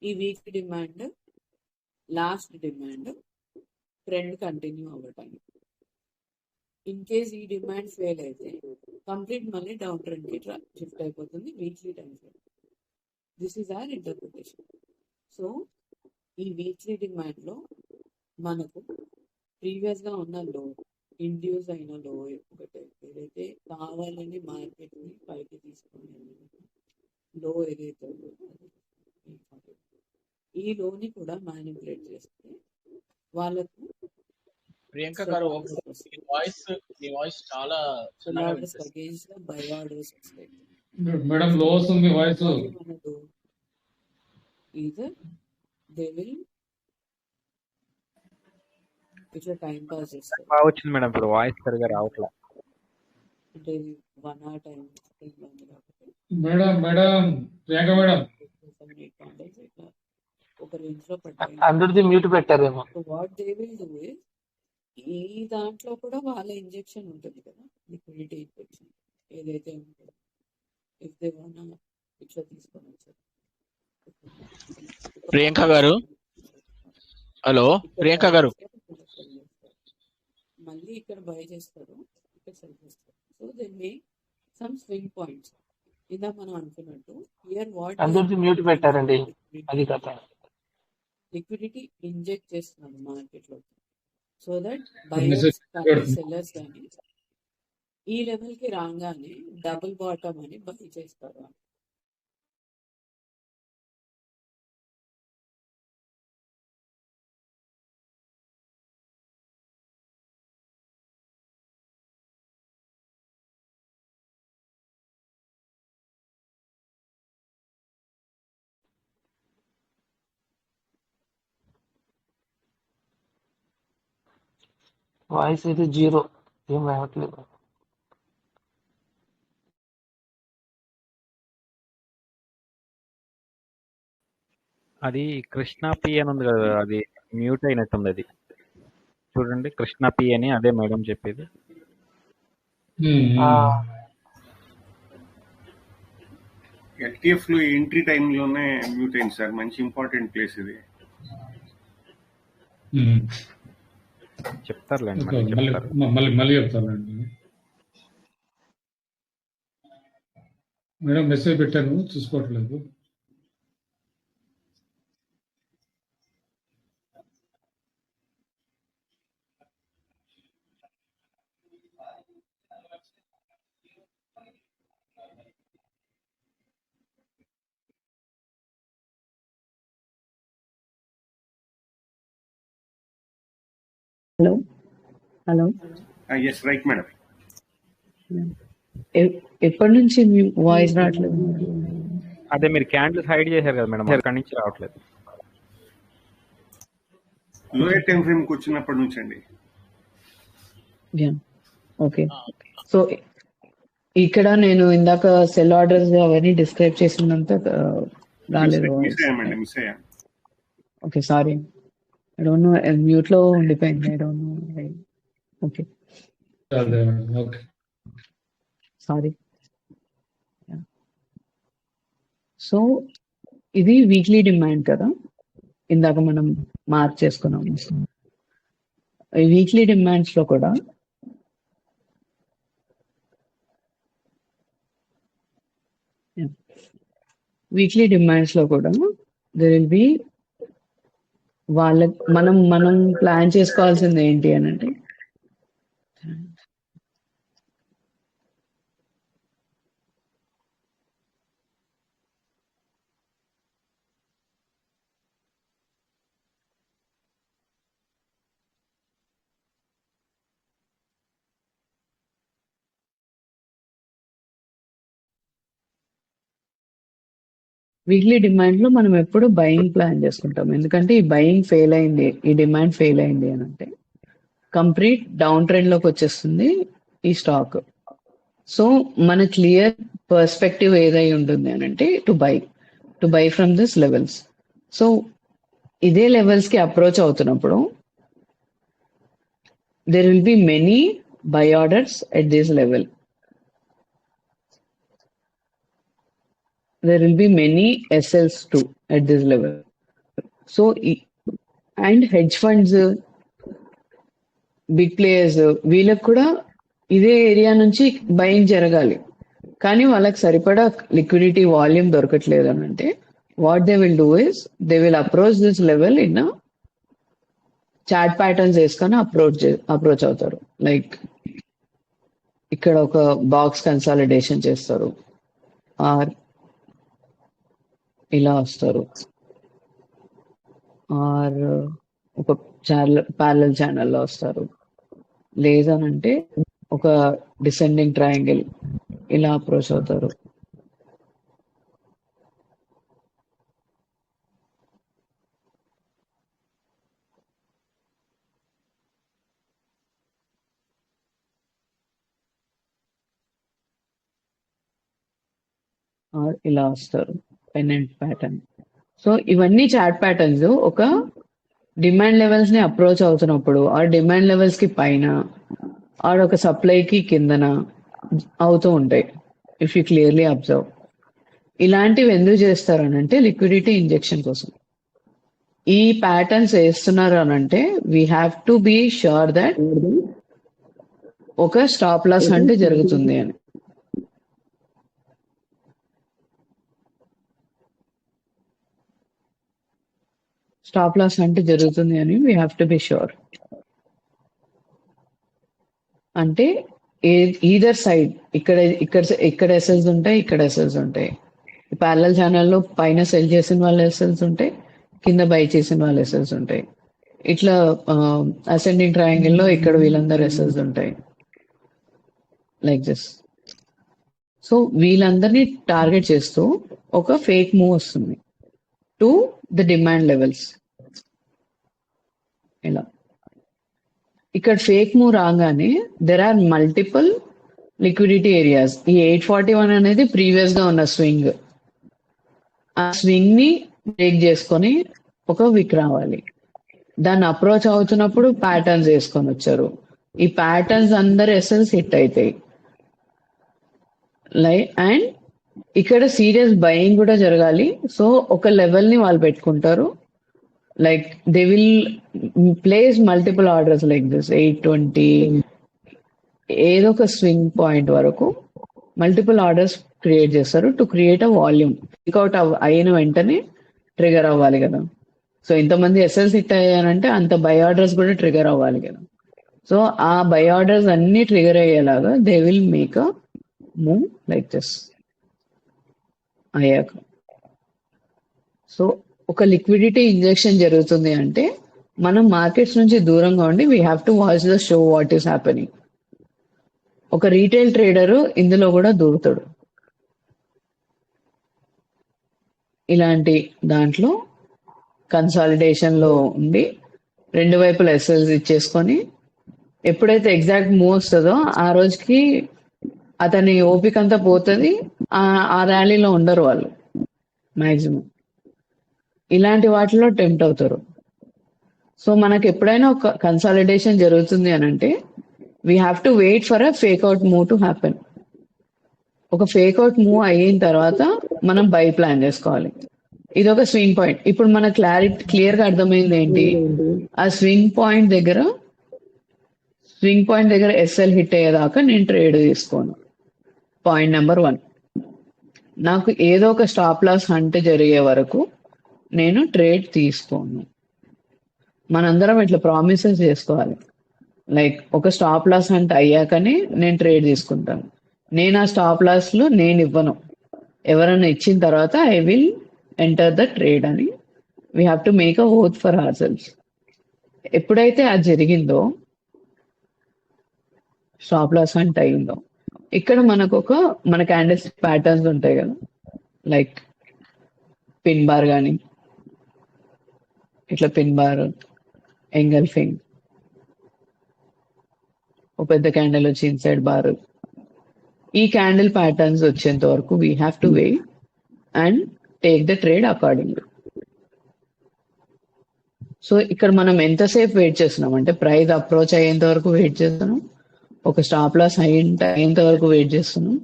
ఈ weekly demand last demand trend continue అవ్వటానికి. ఇన్ కేస్ ఈ డిమాండ్ ఫెయిల్ అయితే కంప్లీట్ మళ్ళీ డౌన్ ట్రెండ్ కి షిఫ్ట్ అయిపోతుంది weekly time frame. This is our interpretation. So ఈ వీక్లీ డిమాండ్ లో మనకు ప్రీవియస్ గా ఉన్న లో, ఇండ్యూస్ అయిన లో ఒకటే, ఏదైతే కావాలని మార్కెట్ ని పైకి తీసుకొని లో ఏదైతే ఈ లోని కూడా మ్యానిపులేట్ చేస్తే వాళ్ళకు ప్రియాంక గారు మీ వాయిస్ చాలా అగేన్స్ట్ ద బై ఆర్డర్స్ వస్తాయి. మేడం లో వస్తుంది వాయిస్. ఈదర్ దే విల్ ఇట్లా టైం పాస్ చేస్తారు. బాగా వచ్చింది మేడం, ఇప్పుడు వాయిస్ సరిగా రావట్లే. అంటే 1 hour time madam Priyanka madam ఇట్లా ఒక రేంజ్ లో పట్టాయి. అందరిది మ్యూట్ పెట్టారేమో. What they will do is, ఈ దాంట్లో కూడా వాళ్ళ ఇంజెక్షన్ ఉంటుంది కదా, లిక్విడిటీ ఇంజెక్షన్ ఏదైతే ఉంటుందో. ఇఫ్ దే వాంట్ ఇట్లా తీసుకొని వచ్చారు. ప్రియాంక గారు, హలో ప్రియాంక గారు, మళ్ళీ ఇక్కడ బై చేస్తారు, ఇక్కడ సెల్ చేస్తారు. So they make some swing points. ఇలా మనం అనుకున్నట్టు హియర్ వాట్ అందరిది మ్యూట్ పెట్టారండి, అది కథ. లిక్విడిటీ ఇంజెక్ట్ చేస్తున్నారు మార్కెట్ లో. సో దట్ బయర్స్ కానీ సెల్లర్స్ కానీ ఈ లెవెల్ కి రాగానే డబుల్ బాటమ్ అని బై చేస్తారు. వాయిస్ అయితే 0, ఏం రావట్లేదు. అది కృష్ణ పి అని ఉంది కదా, అది మ్యూట్ అయినట్టుంది. అది చూడండి, కృష్ణ పి అని, అదే మేడం చెప్పేది. ఎల్టీఎఫ్ లో ఎంట్రీ టైంలోనే మ్యూట్ అయింది సార్. మంచి ఇంపార్టెంట్ ప్లేస్ ఇది. చెప్తారులేండి, మళ్ళీ చెప్తానండి. మేడం మెసేజ్ పెట్టాను, చూసుకోవట్లేదు. Hello yes right madam. ఎప్పటి నుంచి మీ వాయిస్ రావట్లేదు? అదే మీరు క్యాండిల్స్ హైడ్ చేశారు కదా మేడం, అక్కడి నుంచి రావట్లేదు. లోయర్ టైం ఫ్రేమ్ కి వచ్చినప్పటి నుంచి అండి. ఓకే. సో ఇక్కడ నేను ఇందాక సెల్ ఆర్డర్స్ అవన్నీ డిస్క్రైబ్ చేసినంత రాలేదు. మిస్ అయ్యా. Okay, sorry. I don't know, mute లో ఉండిపోయింది. I don't know. Okay. Sorry. So ఇది వీక్లీ డిమాండ్ కదా, ఇందాక మనం మార్క్ చేసుకున్నాము. ఈ వీక్లీ డిమాండ్స్ లో కూడా there will be మనం ప్లాన్ చేసుకోవాల్సింది ఏంటి అని అంటే, వీక్లీ డిమాండ్ లో మనం ఎప్పుడు బయింగ్ ప్లాన్ చేసుకుంటాం, ఎందుకంటే ఈ బయింగ్ ఫెయిల్ అయింది, ఈ డిమాండ్ ఫెయిల్ అయింది అని అంటే కంప్లీట్ డౌన్ ట్రెండ్ లోకి వచ్చేస్తుంది ఈ స్టాక్. సో మన క్లియర్ పర్స్పెక్టివ్ ఏదై ఉంటుంది అని అంటే to buy from this levels. So ఇదే లెవెల్స్ కి అప్రోచ్ అవుతున్నప్పుడు there will be many buy orders at this level. There will be many SLs too at this level. So, and hedge funds, big players, వీళ్ళకి కూడా ఇదే area నుంచి buying జరగాలి, కానీ వాళ్ళకి సరిపడా లిక్విడిటీ వాల్యూమ్ దొరకట్లేదు అని అంటే what they will do is they will approach this level in chart patterns వేసుకొని అప్రోచ్ అవుతారు. లైక్ ఇక్కడ ఒక బాక్స్ కన్సాలిడేషన్ చేస్తారు, ఆర్ ఇలా వస్తారు, ఆర్ ఒక ప్యారలల్ ఛానల్లో వస్తారు, లేదనంటే ఒక డిసెండింగ్ ట్రయాంగిల్ ఇలా అప్రోచ్ అవుతారు. ఇలా వస్తారు పెనెంట్ ప్యాటర్న్. సో ఇవన్నీ చార్ట్ ప్యాటర్న్స్ ఒక డిమాండ్ లెవెల్స్ ని అప్రోచ్ అవుతున్నప్పుడు ఆ డిమాండ్ లెవెల్స్ కి పైన ఆర్ ఒక సప్లైకి కిందన అవుతూ ఉంటాయి. ఇఫ్ యూ క్లియర్లీ అబ్జర్వ్, ఇలాంటివి ఎందుకు చేస్తారు అని అంటే లిక్విడిటీ ఇంజెక్షన్ కోసం. ఈ ప్యాటర్న్స్ వేస్తున్నారు అని అంటే we have to be sure that ఒక స్టాప్ లాస్ అంటే జరుగుతుంది అని. స్టాప్ లాస్ అంటే జరుగుతుంది అని we have to be sure. అంటే ఈదర్ సైడ్ ఇక్కడ ఎస్ఎల్స్ ఉంటాయి, ఇక్కడ ఎస్ఎల్స్ ఉంటాయి. ప్యారలల్ ఛానల్లో పైన సెల్ చేసిన వాళ్ళ ఎస్ఎల్స్ ఉంటాయి, కింద బై చేసిన వాళ్ళ ఎస్ఎల్స్ ఉంటాయి. ఇట్లా అసెండింగ్ ట్రయాంగిల్లో ఇక్కడ వీళ్ళందరూ ఎస్ఎల్స్ ఉంటాయి లైక్ దిస్. సో వీళ్ళందరినీ టార్గెట్ చేస్తూ ఒక ఫేక్ మూవ్ వస్తుంది టు ద డిమాండ్ లెవెల్స్. ఇలా ఇక్కడ ఫేక్ మూవ్ రాగానే there are multiple liquidity areas. ఈ 841 అనేది ప్రీవియస్ గా ఉన్న స్వింగ్, ఆ స్వింగ్ ని బ్రేక్ చేసుకొని ఒక విక్ రావాలి. దాన్ని అప్రోచ్ అవుతున్నప్పుడు ప్యాటర్న్స్ వేసుకొని వచ్చారు. ఈ ప్యాటర్న్స్ అందరు ఎస్ఎల్స్ హిట్ అవుతాయి. అండ్ ఇక్కడ సీరియస్ బయింగ్ కూడా జరగాలి. సో ఒక లెవెల్ ని వాళ్ళు పెట్టుకుంటారు, like they will place multiple orders like this 820 ఏదో ఒక స్వింగ్ పాయింట్ వరకు మల్టిపుల్ ఆర్డర్స్ క్రియేట్ చేస్తారు టు క్రియేట్ అ వాల్యూమ్. పికౌట్ అయిన వెంటనే ట్రిగర్ అవ్వాలి కదా. సో ఇంతమంది ఎస్ఎల్స్ హిట్ అయ్యానంటే అంత బై ఆర్డర్స్ కూడా ట్రిగర్ అవ్వాలి కదా. సో ఆ బై ఆర్డర్స్ అన్ని ట్రిగర్ అయ్యేలాగా they will make a move like this అయ్యాక. సో ఒక లిక్విడిటీ ఇంజెక్షన్ జరుగుతుంది అంటే మనం మార్కెట్స్ నుంచి దూరంగా ఉండి we have to watch the show what is happening. ఒక రీటైల్ ట్రేడర్ ఇందులో కూడా దూరుతాడు. ఇలాంటి దాంట్లో కన్సాలిడేషన్ లో ఉండి రెండు వైపుల ఎస్ఎల్స్ ఇచ్చేసుకొని ఎప్పుడైతే ఎగ్జాక్ట్ మూవ్ వస్తుందో ఆ రోజుకి అతని ఓపిక అంతా పోతుంది. ఆ ర్యాలీలో ఉండరు వాళ్ళు మాక్సిమం. ఇలాంటి వాటిలో టెంప్ట్ అవుతారు. సో మనకు ఎప్పుడైనా ఒక కన్సాలిడేషన్ జరుగుతుంది అని అంటే we have to wait for a fakeout move to happen. ఒక ఫేక్అవుట్ మూవ్ అయిన తర్వాత మనం బై ప్లాన్ చేసుకోవాలి. ఇది ఒక స్వింగ్ పాయింట్. ఇప్పుడు మన క్లియర్ గా అర్థమైంది ఏంటి, ఆ స్వింగ్ పాయింట్ దగ్గర ఎస్ఎల్ హిట్ అయ్యేదాకా నేను ట్రేడ్ తీసుకోను. పాయింట్ నెంబర్ 1, నాకు ఏదో ఒక స్టాప్ లాస్ హంట్ జరిగే వరకు నేను ట్రేడ్ తీసుకోను. మనందరం ఇట్లా ప్రామిసెస్ చేసుకోవాలి. లైక్ ఒక స్టాప్ లాస్ హంట్ అయ్యాకనే నేను ట్రేడ్ తీసుకుంటాను. నేను ఆ స్టాప్ లాస్ లో నేను ఇవ్వను, ఎవరైనా ఇచ్చిన తర్వాత I will enter the trade అని we have to make a oath for our sells. ఎప్పుడైతే అది జరిగిందో, స్టాప్ లాస్ హంట్ అయిందో, ఇక్కడ మన క్యాండిల్స్ ప్యాటర్న్స్ ఉంటాయి కదా. లైక్ పిన్ బార్ కానీ ఇట్లా పిన్ బార్ ఎంగల్ఫింగ్, ఒక పెద్ద క్యాండిల్ వచ్చి ఇన్సైడ్ బార్, ఈ క్యాండిల్ ప్యాటర్న్స్ వచ్చేంత వరకు we have to wait and take the trade accordingly. So ఇక్కడ మనం ఎంతసేపు వెయిట్ చేస్తున్నాం అంటే ప్రైస్ అప్రోచ్ అయ్యేంత వరకు వెయిట్ చేస్తున్నాం, ఒక స్టాప్ లాస్ అయ్యేంత వరకు వెయిట్ చేస్తున్నాం,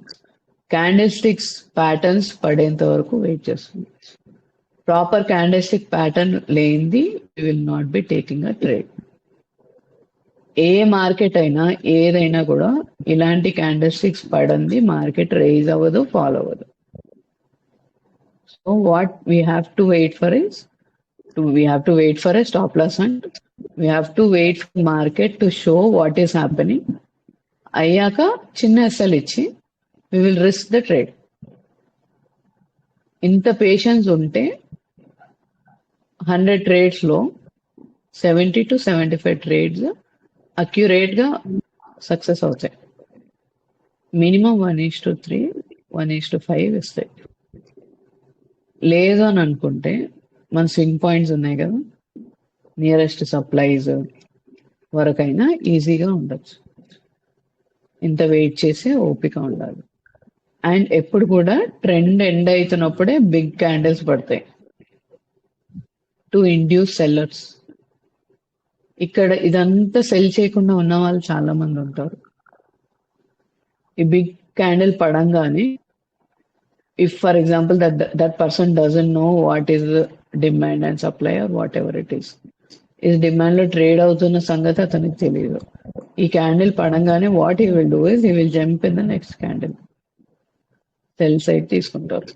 క్యాండిల్ స్టిక్స్ ప్యాటర్న్స్ పడేంత వరకు వెయిట్ చేస్తున్నాం. ప్రాపర్ క్యాండిల్ స్టిక్ ప్యాటర్న్ లేనిది you will not be taking a trade. ఏ మార్కెట్ అయినా ఏదైనా కూడా ఇలాంటి క్యాండిల్ స్టిక్స్ పడంది మార్కెట్ రైజ్ అవ్వదు, ఫాలో అవ్వదు. So what we have to wait for is we have to wait for a stop loss and we have to wait for market to show what is happening. అయ్యాక చిన్న SL ఇచ్చి we will risk the trade. ఇంత patience ఉంటే 100 trades లో 70 to 75 trades accurate గా success అవుతాయి. Minimum 1:3 1:5 ఇస్తాయి. లేదు అని అనుకుంటే మన స్వింగ్ పాయింట్స్ ఉన్నాయి కదా, నియరెస్ట్ సప్లైస్ వరకైనా ఈజీగా ఉండొచ్చు. ఇంత వెయిట్ చేసి ఓపిక ఉండాలి. అండ్ ఎప్పుడు కూడా ట్రెండ్ ఎండ్ అవుతున్నప్పుడే బిగ్ క్యాండిల్స్ పడతాయి టు ఇండ్యూస్ సెల్లర్స్. ఇక్కడ ఇదంతా సెల్ చేయకుండా ఉన్న వాళ్ళు చాలా మంది ఉంటారు. ఈ బిగ్ క్యాండిల్ పడంగానే if for example that person doesn't know what is the demand and supply or whatever it is demand లో ట్రేడ్ అవుతున్న సంగతి అతనికి తెలియదు. ఈ క్యాండిల్ పడంగానే what he will do is he will jump in the next candle, sell side తీసుకుంటారు.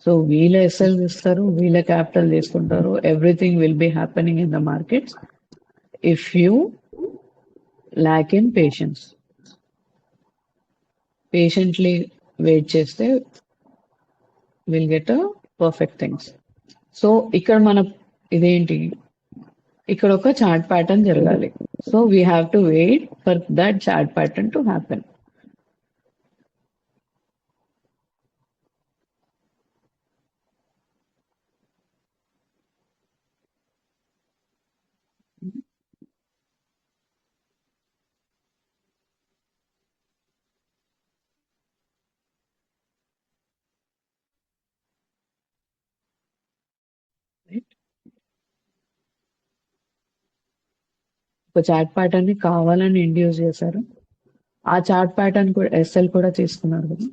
సో వీళ్ళ ఎస్ఎల్ ఇస్తారు, వీళ్ళ క్యాపిటల్ తీసుకుంటారు. Everything will be happening in the markets if you lack in patience. Patiently wait చేస్తే will get a perfect things. So ఇక్కడ మన ఇదేంటి, ఇక్కడ ఒక చార్ట్ ప్యాటర్న్ జరగాలి. So we have to wait for that chart pattern to happen. ఒక chart pattern ని కావాలని ఇండ్యూస్ చేశారు, ఆ చార్ట్ ప్యాటర్న్ కూడా ఎస్ఎల్ కూడా తీసుకున్నారు కదా,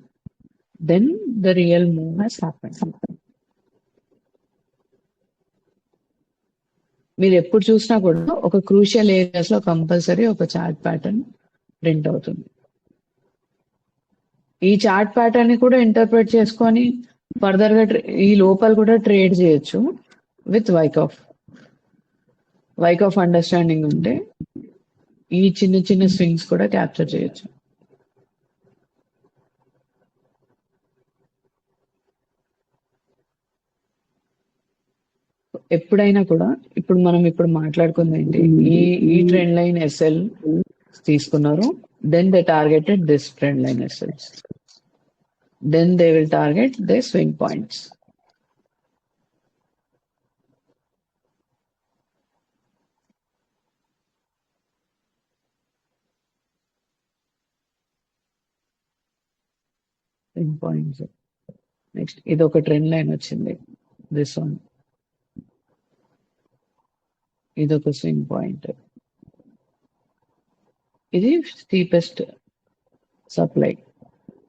then the real move has happened. మీరు ఎప్పుడు చూసినా కూడా ఒక క్రూషియల్ ఏరియాస్ లో కంపల్సరీ ఒక చార్ట్ ప్యాటర్న్ ప్రింట్ అవుతుంది. ఈ చార్ట్ ప్యాటర్న్ ని కూడా ఇంటర్ప్రిట్ చేసుకొని ఫర్దర్ గా ఈ లోపల కూడా ట్రేడ్ చేయొచ్చు విత్ వైక్ ఆఫ్ అండర్స్టాండింగ్ ఉంటే ఈ చిన్న చిన్న స్వింగ్స్ కూడా క్యాప్చర్ చేయొచ్చు. ఎప్పుడైనా కూడా ఇప్పుడు మనం మాట్లాడుకుంది ఏంటి, ఈ ట్రెండ్ లైన్ ఎస్ఎల్ తీసుకున్నారు, then they targeted this trend line SLs, then they will target the swing points. Swing points. Next ఇది ఒక ట్రెండ్ లైన్ వచ్చింది, దిస్ వన్, ఇది ఒక స్వింగ్ పాయింట్, ఇది స్టీపెస్ట్ సప్లై.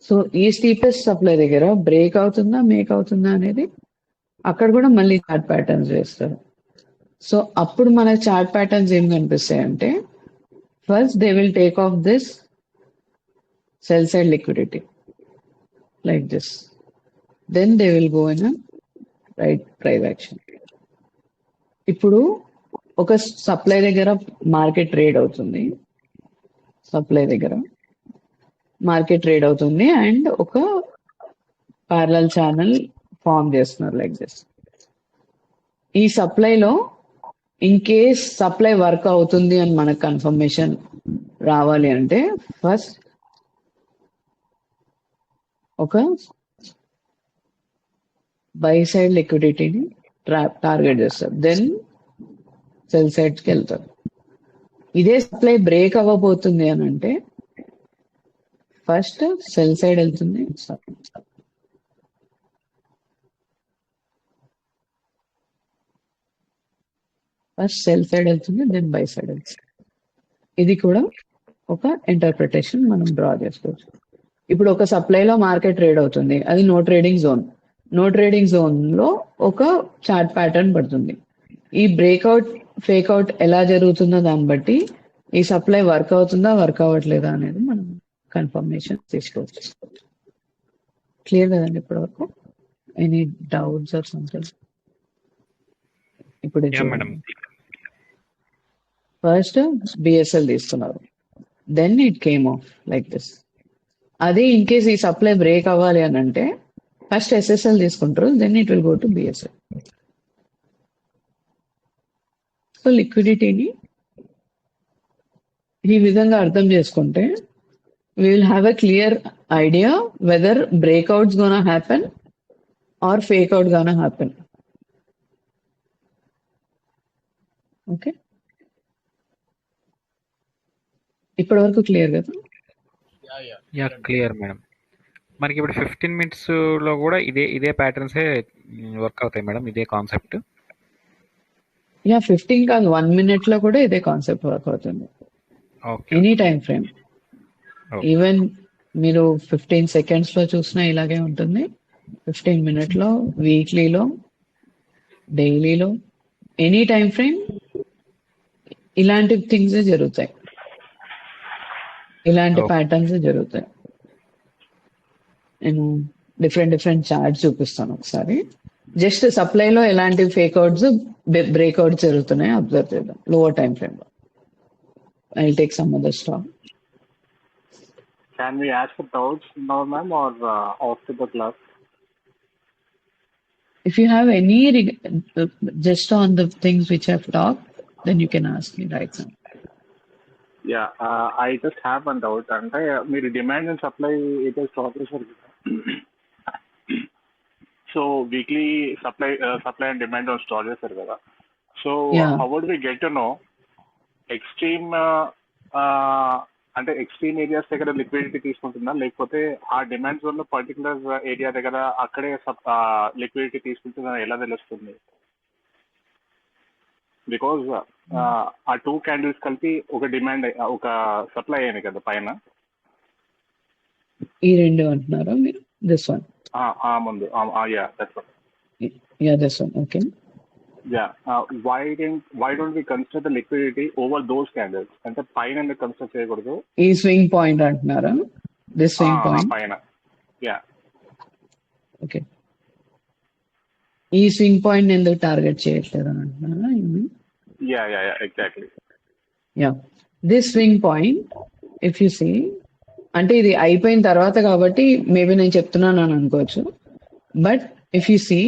సో ఈ స్టీపెస్ట్ సప్లై దగ్గర break అవుతుందా మేక్ అవుతుందా అనేది అక్కడ కూడా మళ్ళీ చార్ట్ ప్యాటర్న్స్ వేస్తారు. సో అప్పుడు మన చార్ట్ ప్యాటర్న్స్ ఏం కనిపిస్తాయి అంటే, first they will take off this cell side liquidity like this, then they will go in a right price action. ఇప్పుడు ఒక సప్లై దగ్గర మార్కెట్ ట్రేడ్ అవుతుంది, అండ్ ఒక ప్యారలల్ ఛానల్ ఫార్మ్ చేస్తున్నారు లైక్ దిస్. ఈ సప్లైలో ఇన్ కేస్ సప్లై వర్క్ అవుతుంది అని మనకు కన్ఫర్మేషన్ రావాలి అంటే ఫస్ట్ ఒక బై సైడ్ లిక్విడిటీని టార్గెట్ చేస్తారు, దెన్ సెల్ సైడ్కి వెళ్తారు. ఇదే సప్లై బ్రేక్ అవ్వబోతుంది అని అంటే ఫస్ట్ సెల్ సైడ్ వెళ్తుంది, ఫస్ట్ సెల్ సైడ్ వెళ్తుంది, దెన్ బై సైడ్ వెళ్తుంది. ఇది కూడా ఒక ఇంటర్ప్రిటేషన్ మనం డ్రా చేసుకోవచ్చు. ఇప్పుడు ఒక సప్లైలో మార్కెట్ ట్రేడ్ అవుతుంది, అది no trading zone. No trading zone లో ఒక చార్ట్ ప్యాటర్న్ పడుతుంది. ఈ బ్రేక్అవుట్ ఫేక్అవుట్ ఎలా జరుగుతుందో దాన్ని బట్టి ఈ సప్లై వర్క్ అవుతుందా వర్క్ అవ్వట్లేదా అనేది మనం కన్ఫర్మేషన్ తీసుకోవచ్చు. క్లియర్ కదండి ఇప్పటి వరకు? Any doubts or something? ఇప్పుడు ఫస్ట్ బిఎస్ఎల్ తీసుకున్నారు, then it came off like this. అదే ఇన్ కేస్ ఈ సప్లై బ్రేక్ అవ్వాలి అని అంటే ఫస్ట్ ఎస్ఎస్ఎల్ తీసుకుంటారు, then it will go to BSL. So లిక్విడిటీని ఈ విధంగా అర్థం చేసుకుంటే we will have a clear idea whether breakout's gonna happen or fake out gonna happen. Okay, ఇప్పటి వరకు క్లియర్ కదా? Yeah clear madam. మనకి ఇప్పుడు 15 minutes లో కూడా ఇదే ప్యాటర్న్స్ వర్క్ అవుతాయి మేడం, ఇదే కాన్సెప్ట్? యా 15 కాదు, 1 minute లో కూడా ఇదే కాన్సెప్ట్ వర్క్ అవుతుంది. ఎనీ టైం ఫ్రేమ్, ఈవెన్ మీరు 15 seconds లో చూసినా ఇలాగే ఉంటుంది, 15 minutes లో, వీక్లీలో, డైలీలో, ఎనీ టైం ఫ్రేమ్ ఇలాంటి థింగ్స్ జరుగుతాయి, ఇలాంటి ప్యాటర్న్స్ జరుగుతాయి. నేను డిఫరెంట్ చార్ట్స్ చూపిస్తాను ఒకసారి. జస్ట్ సప్లైలో ఎలాంటి ఫేక్అవుట్స్ బ్రేక్అవుట్స్ జరుగుతున్నాయి అబ్జర్వ్ చేద్దాం లోవర్ టైం ఫ్రేమ్ లో. I will take some other stock. Can we ask for doubts now, ma'am, or after the class? If you have any just on the things which I've talked, then you can ask me right now. Yeah, I just have one doubt. And మీరు demand and supply it is processor. So weekly supply and demand on storage కదా. So how would we get to know extreme అంటే extreme areas దగ్గర liquidity తీసుకుంటుందా, లేకపోతే ఆ demand zone లో particular area దగ్గర అక్కడే liquidity తీసుకుంటుందా ఎలా తెలుస్తుంది? బికాజ్ ఆ 2 candles కలిపి ఒక డిమాండ్ ఒక సప్లై అయ్యాయి కదా పైన. ఈ రెండు అంటున్నారా మీరు? దిస్ వన్ ముందు yeah that's one. Yeah this one. Okay. Yeah. Why don't we consider the liquidity over those candles? అంటే పైన ఎందుకు కన్సిడర్ చేయకూడదు? ఈ స్వింగ్ పాయింట్ అంటున్నారా? దిస్ స్వింగ్ పాయింట్ పైన. యా. ఓకే. ఈ స్వింగ్ పాయింట్ ఎందుకు టార్గెట్ చేయట్లేదు అని అంటున్నారా? Yeah exactly. Yeah this swing point if you see, అంటే ఇది అయిపోయిన తర్వాత కాబట్టి మేబీ నేను చెప్తున్నాను అని అనుకోవచ్చు, but if you see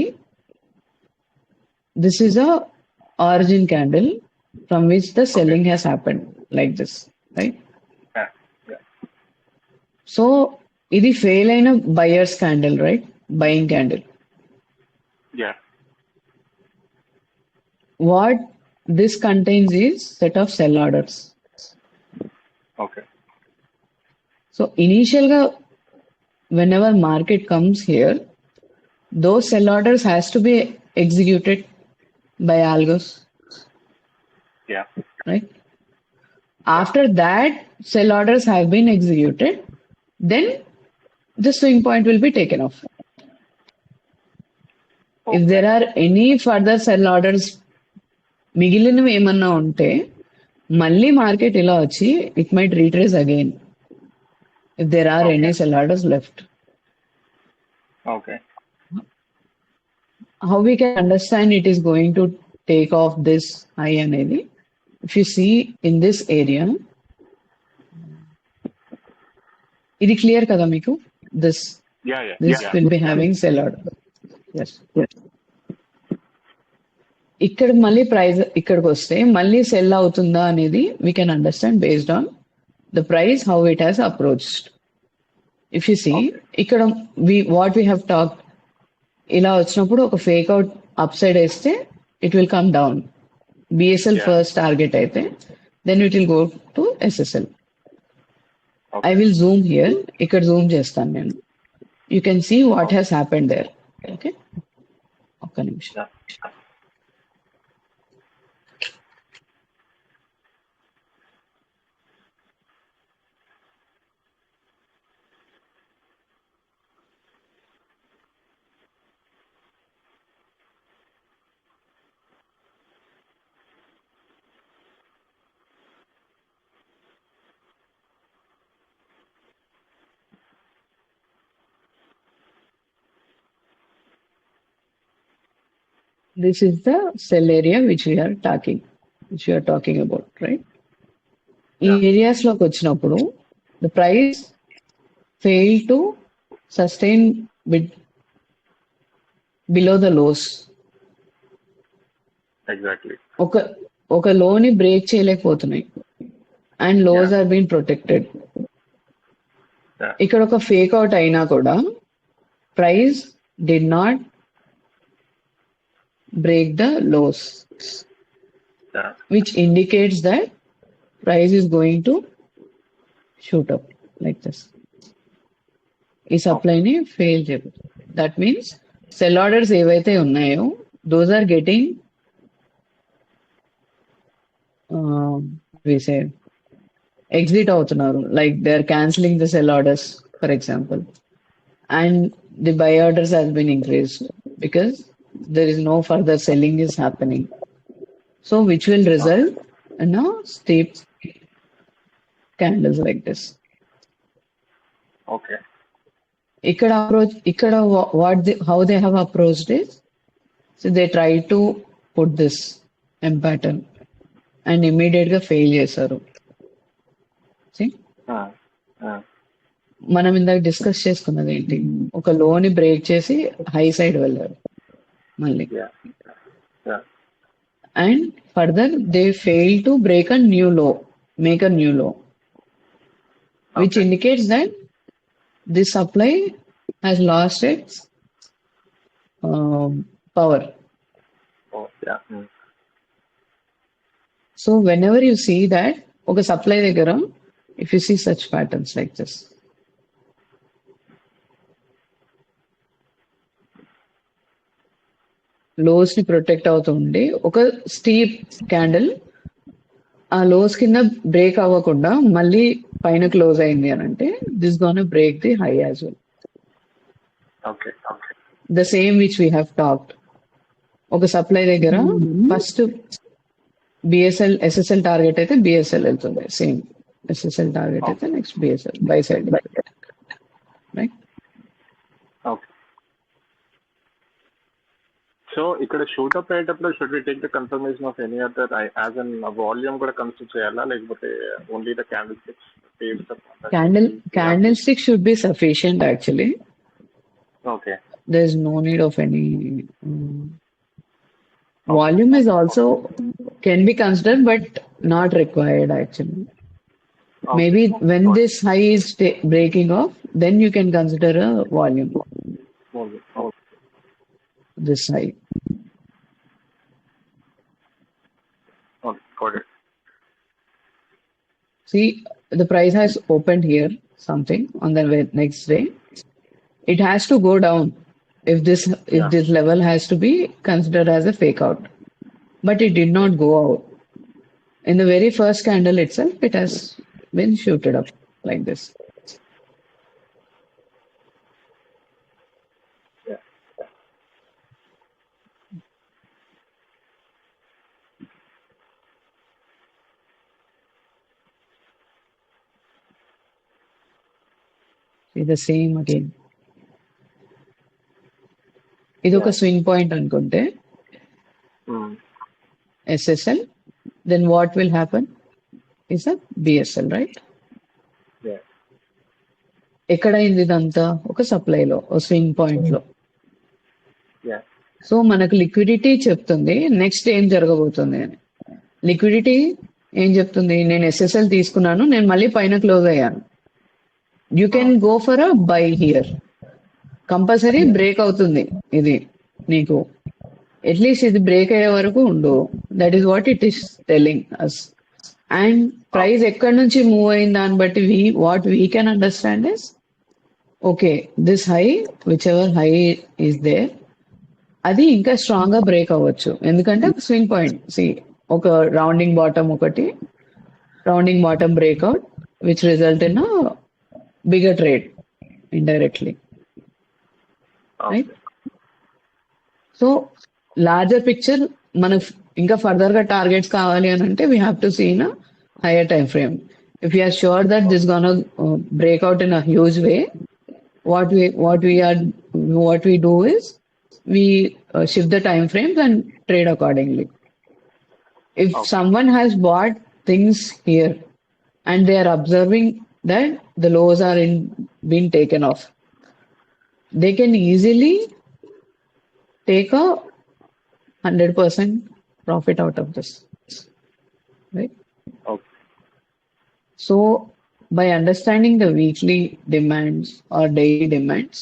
this is a origin candle from which the selling has happened like this, right? Yeah. So ఇది fail అయిన buyers candle, right? Buying candle. Yeah. What this contains is set of sell orders. Okay. So initial ga whenever market comes here, those sell orders has to be executed by algos. Yeah. Right? After that, sell orders have been executed, then the swing point will be taken off. Okay. If there are any further sell orders, మిగిలినవి ఏమన్నా ఉంటే మళ్ళీ market ఇలా వచ్చి it might retrace again if there are any sell orders left. Okay. How we can understand it is going to take off this high అనేది, if you see in this area, ఇది clear కదా మీకు? this will be having sell order. Yes. ఇక్కడ మళ్ళీ price ఇక్కడికి వస్తే మళ్ళీ cell అవుతుందా అనేది we can understand based on the price how it has approached. If you see ఇక్కడ what we have talked ఇలా వచ్చినప్పుడు ఒక ఫేక్ అవుట్ అప్ సైడ్ వేస్తే it will come down. BSL first target అయితే then it will go to SSL. I will zoom here, ఇక్కడ zoom చేస్తాను నేను. You can see what has happened there. Okay, ఒక్క నిమిషం. This is the cell area which we are talking about, right? ఈ areas లోకి వచ్చినప్పుడు the price failed to sustain below the lows. Exactly. ఒక లోని బ్రేక్ చేయలేకపోతున్నాయి and lows are been protected. ఇక్కడ ఒక ఫేక్ అవుట్ అయినా కూడా price did not break the lows, which indicates that price is going to shoot up like this. ఈ సప్లైని fail చేయదు. దట్ మీన్స్ సెల్ ఆర్డర్స్ ఏవైతే ఉన్నాయో దోస్ ఆర్ గెటింగ్ ఎగ్జిట్ అవుతున్నారు. Like they are cancelling the sell orders for example, and the buy orders has been increased because there is no further selling is happening, so which will result in a steep candles like this. Okay. Ikkada how they have approached it, so they try to put this M pattern and immediate ga fail chesaru. See, మనం ఇందాక discuss చేసుకున్నది ఏంటి, ఒక లోని break చేసి high side వెళ్ళారు మళ్ళీ, and further they fail to break a new low, make a new low, which indicates that this supply has lost its power. So whenever you see that ఒక supply దగ్గర, if you see such patterns like this, lows ని protect అవుతుండే ఒక steep candle ఆ lows కింద break అవ్వకుండా మళ్ళీ పైన క్లోజ్ అయింది అని అంటే this gone break the high as well. The same which we have talked. ఒక సప్లై దగ్గర ఫస్ట్ బిఎస్ఎల్ ఎస్ఎస్ఎల్ టార్గెట్ అయితే బిఎస్ఎల్ వెళ్తుంది, సేమ్ ఎస్ఎస్ఎల్ టార్గెట్ అయితే next BSL buy side, right? So ఇక్కడ షూటప్ అయ్యేటప్పుడు should we take the confirmation of any other as an volume కూడా consider చేయాలా, లేకపోతే only the candle sticks? Candle stick should be sufficient actually. Okay. There is no need of any volume is also can be considered but not required actually. Maybe when this high is breaking off, then you can consider a volume. This high. Got it. See, the price has opened here something on the next day. It has to go down if this level has to be considered as a fake out, but it did not go out. In the very first candle itself, it has been shooted up like this. See the same again. ఇది ఒక swing point అనుకుంటే SSL, then what will happen is a BSL, right? ఎక్కడ అయింది ఇదంతా? ఒక సప్లైలో, ఒక swing point లో. So మనకు లిక్విడిటీ చెప్తుంది నెక్స్ట్ ఏం జరగబోతుంది అని. లిక్విడిటీ ఏం చెప్తుంది? నేను SSL తీసుకున్నాను, నేను మళ్ళీ పైన క్లోజ్ అయ్యాను. You can go for a buy here. Compulsory break అవుతుంది ఇది నీకు. అట్లీస్ట్ ఇది బ్రేక్ అయ్యే వరకు ఉండు. That is what it is telling us. And price ఎక్కడి నుంచి మూవ్ అయిన దాన్ని బట్టి what we can understand is okay this high whichever high is there అది ఇంకా స్ట్రాంగ్ గా బ్రేక్ అవ్వచ్చు. ఎందుకంటే స్వింగ్ పాయింట్ ఒక rounding bottom breakout which result in bigger trade indirectly, right? So larger picture మనకు ఇంకా ఫర్దర్ గా targets కావాలి అని అంటే we have to see in higher time frame. If you are sure that this gonna breakout in a huge way, what we do is we shift the time frames and trade accordingly. If someone has bought things here and they are observing that the lows are being taken off, they can easily take a 100% profit out of this, right? Okay. So by understanding the weekly demands or daily demands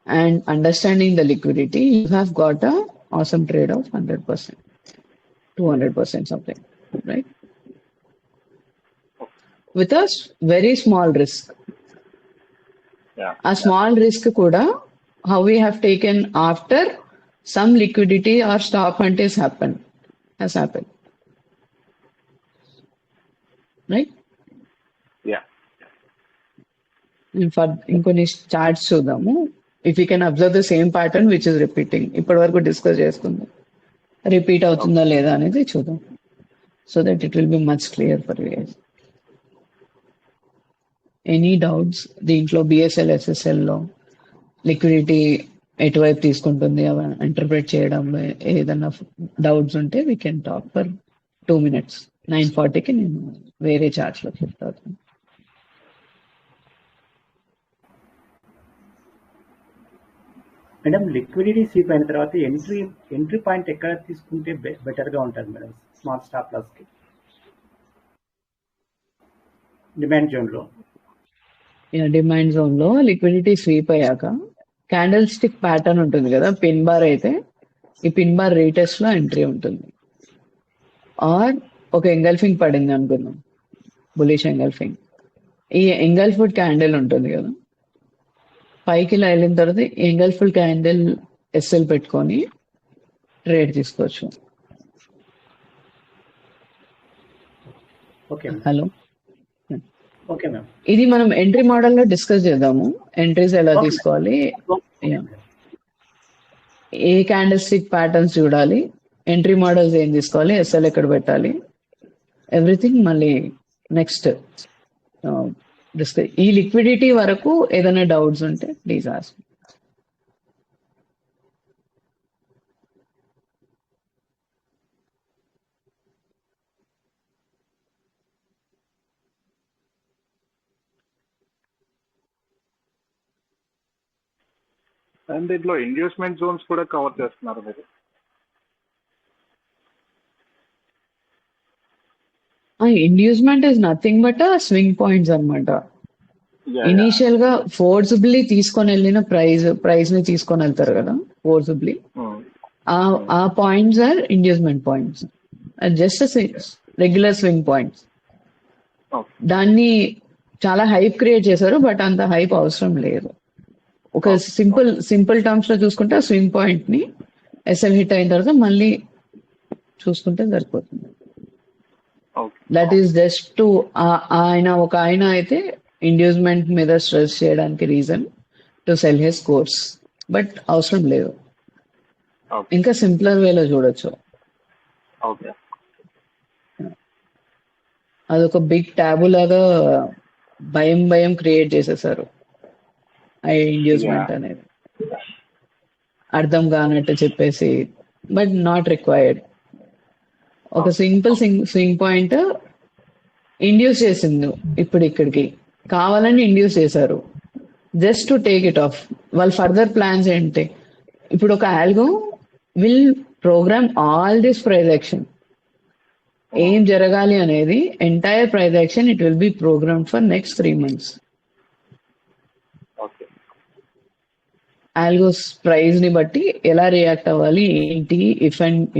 and understanding the liquidity, you have got a awesome trade of 100%, 200% something, right? With a very small risk. Yeah. A small risk kuda, how we have taken after some liquidity or stop hunt has happened. Right? Yeah. ఇంకొన్ని charts చూద్దాము. If you can observe the same pattern which is repeating. ఇప్పటి వరకు discuss చేసుకుందాం, repeat అవుతుందా లేదా అనేది చూద్దాం. So that it will be much clear for you guys. Any doubts దీంట్లో బిఎస్ఎల్ ఎస్ఎస్ఎల్ లో లిక్విడిటీ ఎటువైపు తీసుకుంటుంది అవి ఇంటర్ప్రిట్ చేయడంలో ఏదైనా డౌట్స్ ఉంటే we can talk for 2 minutes. 9:40కి నేను వేరే చార్ట్స్ లో చెప్తాను. మేడం లిక్విడిటీ స్వీప్ అయిన తర్వాత ఎంట్రీ పాయింట్ ఎక్కడ తీసుకుంటే బెటర్ గా ఉంటుంది మేడం? స్మాల్ స్టాప్ లాస్ కి డిమాండ్ జోన్ లో. డిమాండ్ జోన్ లో లిక్విడిటీ స్వీప్ అయ్యాక క్యాండిల్ స్టిక్ ప్యాటర్న్ ఉంటుంది కదా, పిన్ బార్ అయితే ఈ పిన్ బార్ రీటెస్ట్ లో ఎంట్రీ ఉంటుంది. ఆర్ ఒక ఎంగల్ఫింగ్ పడింది అనుకుందాం, బులిష్ ఎంగల్ఫింగ్. ఈ ఎంగల్ఫుడ్ క్యాండిల్ ఉంటుంది కదా, పైకి ఇలా వెళ్ళిన తర్వాత ఎంగల్ఫుల్ క్యాండిల్ ఎస్ఎల్ పెట్టుకొని ట్రేడ్ తీసుకోవచ్చు. Hello, okay ma'am. ఇది మనం ఎంట్రీ మోడల్లో డిస్కస్ చేద్దాము. ఎంట్రీస్ ఎలా తీసుకోవాలి, ఏ క్యాండిల్ స్టిక్ ప్యాటర్న్స్ చూడాలి, ఎంట్రీ మోడల్స్ ఏం తీసుకోవాలి, ఎస్ఎల్ ఎక్కడ పెట్టాలి, ఎవ్రీథింగ్ మళ్ళీ నెక్స్ట్ డిస్కస్. ఈ లిక్విడిటీ వరకు ఏదైనా డౌట్స్ ఉంటే ప్లీజ్ ఆస్క్. అండ్ దీంట్లో ఇండ్యూస్మెంట్ జోన్స్ కూడా కవర్ చేస్తున్నారు మీరు? Inducement is nothing but swing points అన్నమాట. ఇనీషియల్ గా ఫోర్సిబ్లీ తీసుకొని వెళ్ళిన ప్రైస్ ని తీసుకొని వెళ్తారు కదా ఫోర్సిబ్లీ, ఆ points are inducement points. Just regular swing points. దాన్ని చాలా హైప్ క్రియేట్ చేశారు, బట్ అంత హైప్ అవసరం లేదు. ఒక సింపుల్ టర్మ్స్ లో చూసుకుంటే స్వింగ్ పాయింట్ ని ఎస్ఎల్ హిట్ అయిన తర్వాత మళ్ళీ చూసుకుంటే సరిపోతుంది. దట్ ఈస్ జస్ట్ టు ఒక ఆయన అయితే ఇండ్యూస్మెంట్ మీద స్ట్రెస్ చేయడానికి reason to cell his course, but అవసరం లేదు. ఇంకా సింప్లర్ వేలో చూడొచ్చు. అదొక బిగ్ ట్యాబు లాగా భయం క్రియేట్ చేసేసారు ఇండ్యూస్మెంట్ అనేది, అర్థం కానట్టు చెప్పేసి. But not required. ఒక సింపుల్ స్వింగ్ పాయింట్ ఇండ్యూస్ చేసింది, ఇప్పుడు ఇక్కడికి కావాలని ఇండ్యూస్ చేశారు, just to take it off. వాళ్ళ ఫర్దర్ ప్లాన్స్ ఏంటి? ఇప్పుడు ఒక algo will program all this price action. ఏం జరగాలి అనేది entire price action it will be program for next 3 months. Algos price ని బట్టి ఎలా రియాక్ట్ అవ్వాలి ఏంటి,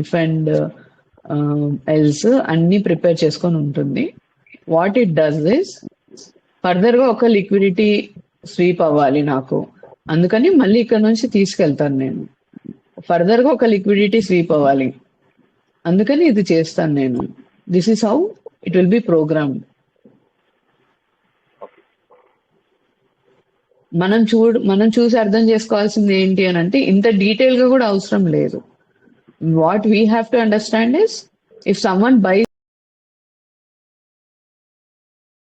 ఇఫ్ అండ్ ఎల్స్ అన్ని ప్రిపేర్ చేసుకొని ఉంటుంది. What it does is further గా ఒక లిక్విడిటీ స్వీప్ అవ్వాలి నాకు, అందుకని మళ్ళీ ఇక్కడ నుంచి తీసుకెళ్తాను నేను. ఫర్దర్ గా ఒక లిక్విడిటీ స్వీప్ అవ్వాలి, అందుకని ఇది చేస్తాను నేను. This is how it will B programmed. మనం చూసి అర్థం చేసుకోవాల్సింది ఏంటి అని అంటే, ఇంత డీటెయిల్ గా కూడా అవసరం లేదు. What we have to understand is, if someone by